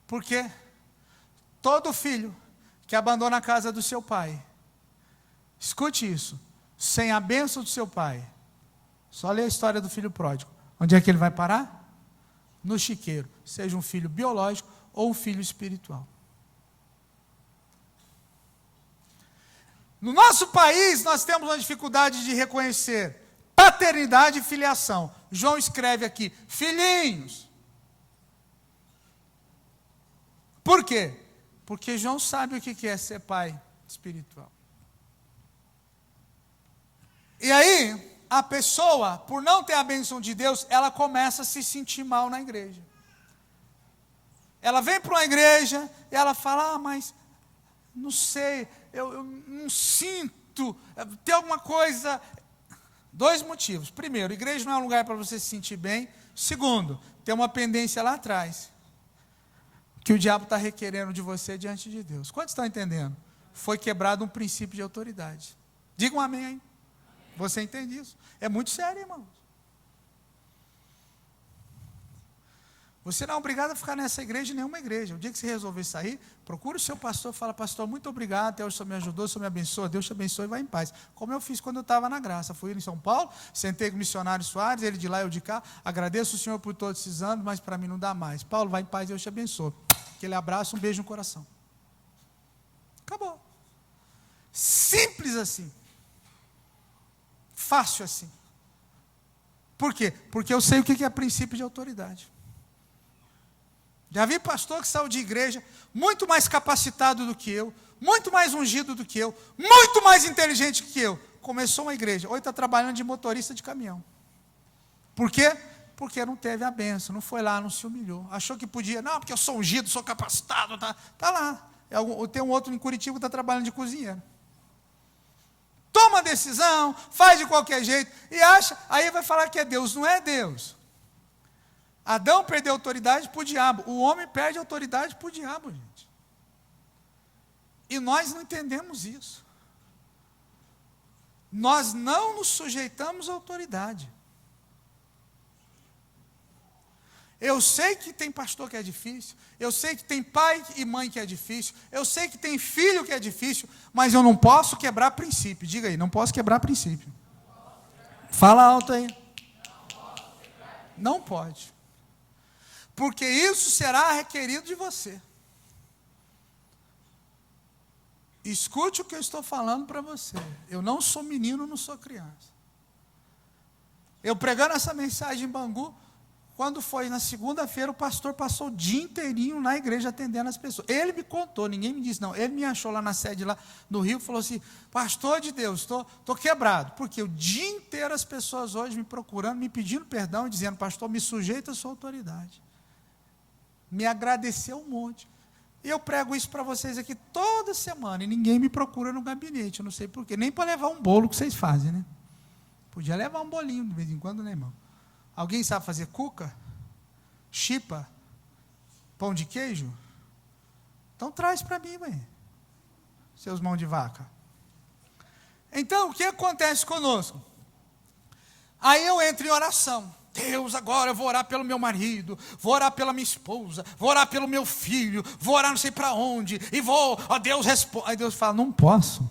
Por quê? Todo filho que abandona a casa do seu pai, escute isso, sem a bênção do seu pai, só lê a história do filho pródigo. Onde é que ele vai parar? No chiqueiro, seja um filho biológico ou um filho espiritual. No nosso país, nós temos uma dificuldade de reconhecer paternidade e filiação. João escreve aqui, filhinhos. Por quê? Porque João sabe o que é ser pai espiritual. E aí, a pessoa, por não ter a bênção de Deus, ela começa a se sentir mal na igreja. Ela vem para uma igreja e ela fala, mas não sei, eu não sinto, tem alguma coisa. 2 motivos. Primeiro, a igreja não é um lugar para você se sentir bem. Segundo, tem uma pendência lá atrás, que o diabo está requerendo de você diante de Deus. Quantos estão entendendo? Foi quebrado um princípio de autoridade. Diga um amém aí. Você entende isso? É muito sério, irmãos. Você não é obrigado a ficar nessa igreja, nenhuma igreja. O dia que você resolver sair, procure o seu pastor, fala, pastor, muito obrigado, até hoje o senhor me ajudou, o senhor me abençoa, Deus te abençoe e vai em paz. Como eu fiz quando eu estava na graça. Fui em São Paulo, sentei com o missionário Soares, ele de lá, eu de cá, agradeço o senhor por todos esses anos, mas para mim não dá mais. Paulo, vai em paz, Deus te abençoe. Aquele abraço, um beijo no coração. Acabou. Simples assim. Fácil assim. Por quê? Porque eu sei o que é princípio de autoridade. Já vi pastor que saiu de igreja muito mais capacitado do que eu, muito mais ungido do que eu, muito mais inteligente que eu. Começou uma igreja, hoje está trabalhando de motorista de caminhão. Por quê? Porque não teve a bênção, não foi lá, não se humilhou. Achou que podia, não, porque eu sou ungido, sou capacitado, tá lá. Tem um outro em Curitiba que está trabalhando de cozinheiro. Toma decisão, faz de qualquer jeito, e acha, aí vai falar que é Deus, não é Deus. Adão perdeu autoridade para o diabo, o homem perde autoridade para o diabo, gente. E nós não entendemos isso. Nós não nos sujeitamos à autoridade. Eu sei que tem pastor que é difícil, eu sei que tem pai e mãe que é difícil, eu sei que tem filho que é difícil, mas eu não posso quebrar princípio. Diga aí, não posso quebrar princípio. Fala alto aí. Não pode. Porque isso será requerido de você. Escute o que eu estou falando para você. Eu não sou menino, não sou criança. Eu pregando essa mensagem em Bangu, quando foi na segunda-feira, o pastor passou o dia inteirinho na igreja atendendo as pessoas. Ele me contou, ninguém me disse não. Ele me achou lá na sede lá no Rio e falou assim: pastor de Deus, estou quebrado. Porque o dia inteiro as pessoas hoje me procurando, me pedindo perdão e dizendo: pastor, me sujeita à sua autoridade. Me agradeceu um monte. E eu prego isso para vocês aqui toda semana, e ninguém me procura no gabinete, eu não sei porquê, nem para levar um bolo que vocês fazem, né? Podia levar um bolinho de vez em quando, né, irmão? Alguém sabe fazer cuca? Chipa? Pão de queijo? Então traz para mim, mãe. Seus mãos de vaca. Então, o que acontece conosco? Aí eu entro em oração. Deus, agora eu vou orar pelo meu marido, vou orar pela minha esposa, vou orar pelo meu filho, vou orar não sei para onde, e vou, ó Deus responde. Aí Deus fala: não posso.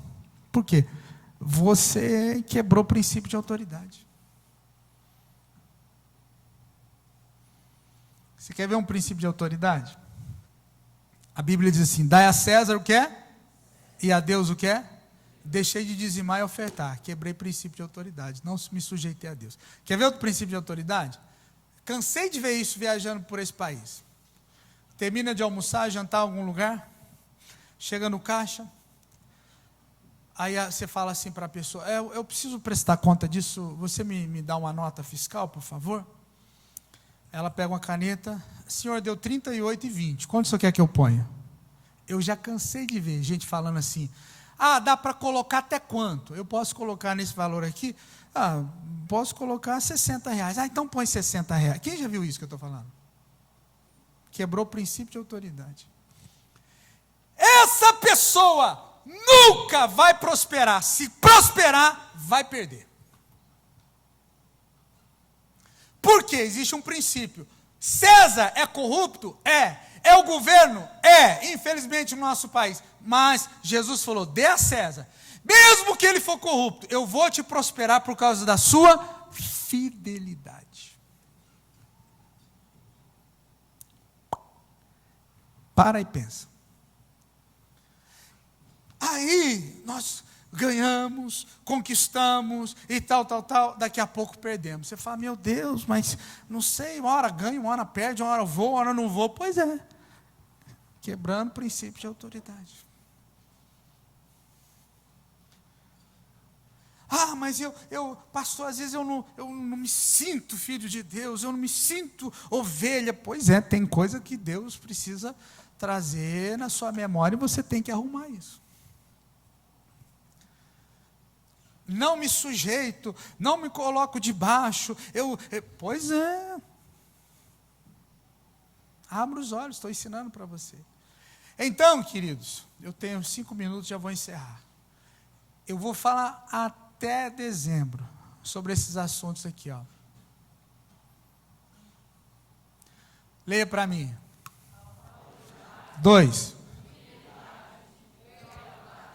Por quê? Você quebrou o princípio de autoridade. Você quer ver um princípio de autoridade? A Bíblia diz assim: dai a César o que é? E a Deus o que é? Deixei de dizimar e ofertar. Quebrei princípio de autoridade. Não me sujeitei a Deus. Quer ver outro princípio de autoridade? Cansei de ver isso viajando por esse país. Termina de almoçar, jantar em algum lugar. Chega no caixa. Aí você fala assim para a pessoa: eu preciso prestar conta disso. Você me dá uma nota fiscal, por favor? Ela pega uma caneta. Senhor, deu 38,20. Quanto o senhor quer que eu ponha? Eu já cansei de ver gente falando assim: ah, dá para colocar até quanto? Eu posso colocar nesse valor aqui? Ah, posso colocar R$60. Ah, então põe R$60. Quem já viu isso que eu estou falando? Quebrou o princípio de autoridade. Essa pessoa nunca vai prosperar. Se prosperar, vai perder. Porque existe um princípio. César é corrupto? É. É o governo? É. Infelizmente no nosso país. Mas Jesus falou: dê a César. Mesmo que ele for corrupto, eu vou te prosperar por causa da sua fidelidade. Para e pensa. Aí nós ganhamos, conquistamos e tal, daqui a pouco perdemos. Você fala: meu Deus, mas não sei, uma hora ganho, uma hora perde, uma hora eu vou, uma hora não vou. Pois é, quebrando o princípio de autoridade. Ah, mas pastor, às vezes eu não me sinto filho de Deus, eu não me sinto ovelha. Pois é, tem coisa que Deus precisa trazer na sua memória e você tem que arrumar isso. Não me sujeito, não me coloco debaixo. Pois é. Abra os olhos, estou ensinando para você. Então, queridos, eu tenho 5 minutos, já vou encerrar. Eu vou falar até dezembro sobre esses assuntos aqui, ó. Leia para mim. 2.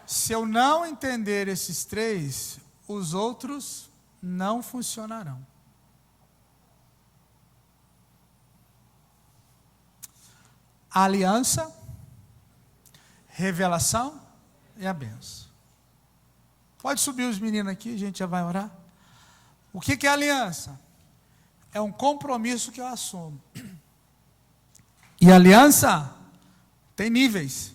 Se eu não entender esses 3, os outros não funcionarão. Aliança, revelação e a bênção. Pode subir os meninos aqui, a gente já vai orar. O que é aliança? É um compromisso que eu assumo. E aliança tem níveis.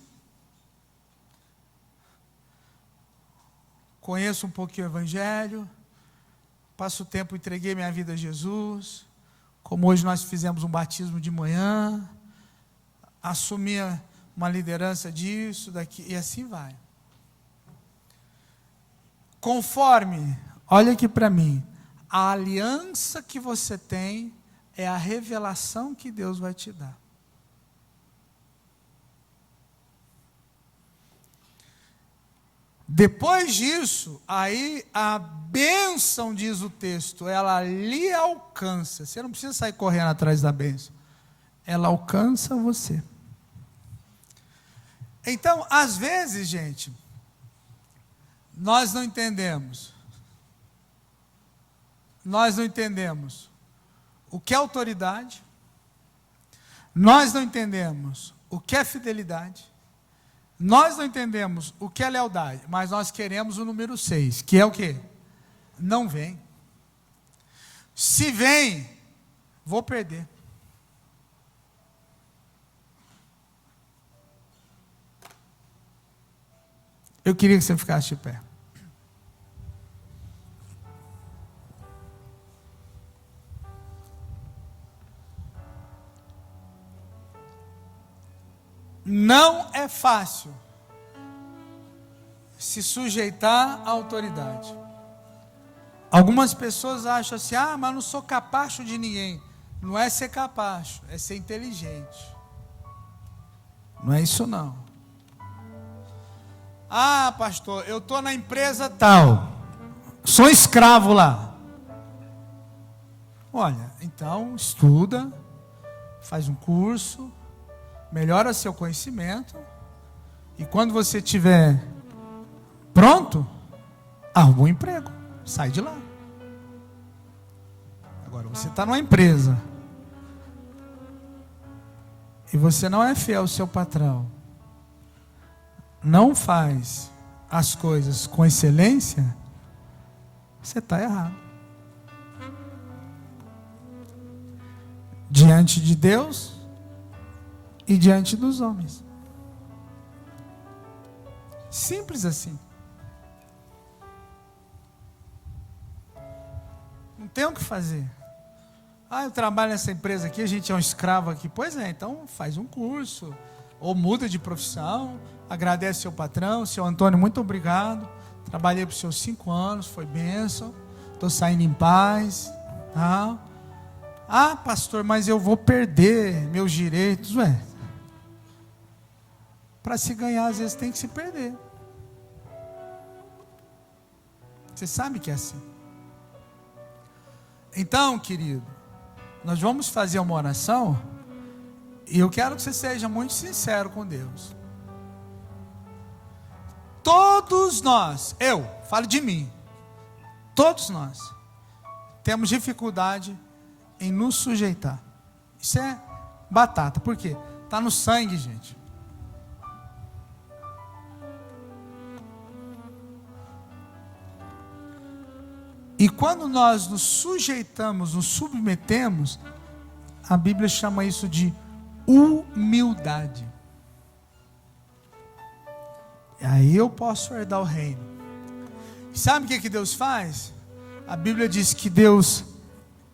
Conheço um pouquinho o Evangelho, passo o tempo, entreguei minha vida a Jesus, como hoje nós fizemos um batismo de manhã, assumi uma liderança disso, daqui, e assim vai. Conforme, olha aqui para mim, a aliança que você tem é a revelação que Deus vai te dar. Depois disso, aí a bênção, diz o texto, ela lhe alcança. Você não precisa sair correndo atrás da bênção. Ela alcança você. Então, às vezes, gente, nós não entendemos. Nós não entendemos o que é autoridade. Nós não entendemos o que é fidelidade. Nós não entendemos o que é lealdade, mas nós queremos o número 6, que é o quê? Não vem. Se vem, vou perder. Eu queria que você ficasse de pé. Não é fácil se sujeitar à autoridade. Algumas pessoas acham assim: ah, mas não sou capacho de ninguém. Não é ser capacho, é ser inteligente. Não é isso não. Ah, pastor, eu estou na empresa tal, sou escravo lá. Olha, então estuda, faz um curso, melhora seu conhecimento, e quando você estiver pronto, arruma um emprego, sai de lá. Agora, você está numa empresa, e você não é fiel ao seu patrão, não faz as coisas com excelência, você está errado. Diante de Deus e diante dos homens. Simples assim. Não tem o que fazer. Ah, eu trabalho nessa empresa aqui, a gente é um escravo aqui. Pois é, então faz um curso, ou muda de profissão, agradece seu patrão. Seu Antônio, muito obrigado. Trabalhei para os seus 5 anos, foi bênção. Estou saindo em paz. Ah, pastor, mas eu vou perder meus direitos. Ué, para se ganhar, às vezes tem que se perder. Você sabe que é assim. Então, querido, nós vamos fazer uma oração, e eu quero que você seja muito sincero com Deus. Todos nós, falo de mim, todos nós temos dificuldade em nos sujeitar. Isso é batata. Por quê? Está no sangue, gente. E quando nós nos sujeitamos, nos submetemos, a Bíblia chama isso de humildade. E aí eu posso herdar o reino. Sabe o que Deus faz? A Bíblia diz que Deus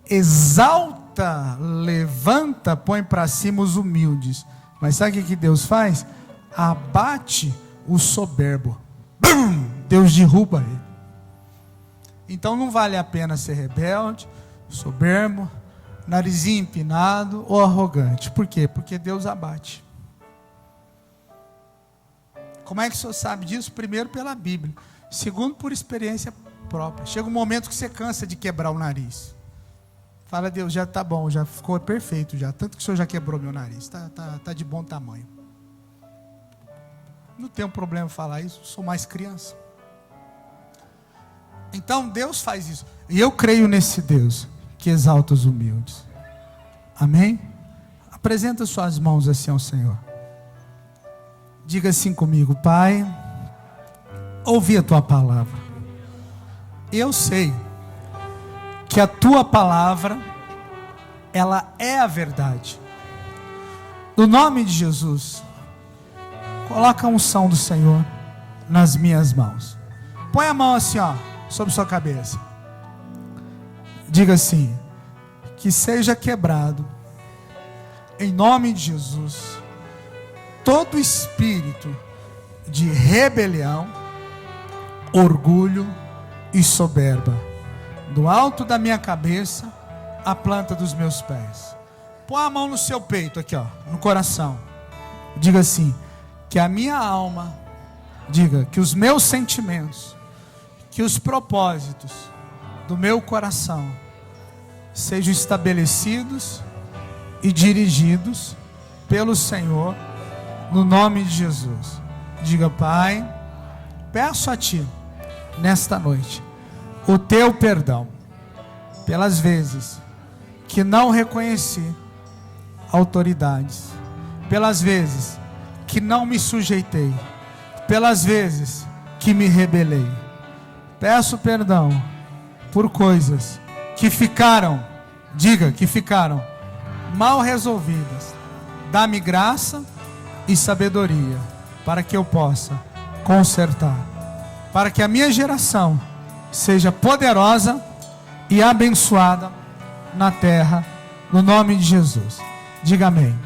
exalta, levanta, põe para cima os humildes. Mas sabe o que Deus faz? Abate o soberbo. Bum! Deus derruba ele. Então não vale a pena ser rebelde, soberbo, narizinho empinado ou arrogante. Por quê? Porque Deus abate. Como é que o senhor sabe disso? Primeiro, pela Bíblia. Segundo, por experiência própria. Chega um momento que você cansa de quebrar o nariz. Fala: Deus, já está bom, já ficou perfeito já. Tanto que o senhor já quebrou meu nariz. Tá de bom tamanho. Não tenho problema em falar isso, sou mais criança. Então Deus faz isso. E eu creio nesse Deus que exalta os humildes. Amém? Apresenta suas mãos assim ao Senhor. Diga assim comigo: Pai, ouvi a tua palavra. Eu sei que a tua palavra, ela é a verdade. No nome de Jesus, coloca a unção do Senhor nas minhas mãos. Põe a mão assim, sobre sua cabeça. Diga assim: que seja quebrado, em nome de Jesus, todo espírito de rebelião, orgulho e soberba, do alto da minha cabeça à planta dos meus pés. Põe a mão no seu peito aqui, no coração. Diga assim: que a minha alma Diga, que os meus sentimentos, que os propósitos do meu coração sejam estabelecidos e dirigidos pelo Senhor, no nome de Jesus. Diga, Pai, peço a Ti, nesta noite, o Teu perdão, pelas vezes que não reconheci autoridades, pelas vezes que não me sujeitei, pelas vezes que me rebelei. Peço perdão por coisas que ficaram, diga, que ficaram mal resolvidas. Dá-me graça e sabedoria para que eu possa consertar, para que a minha geração seja poderosa e abençoada na terra, no nome de Jesus. Diga amém.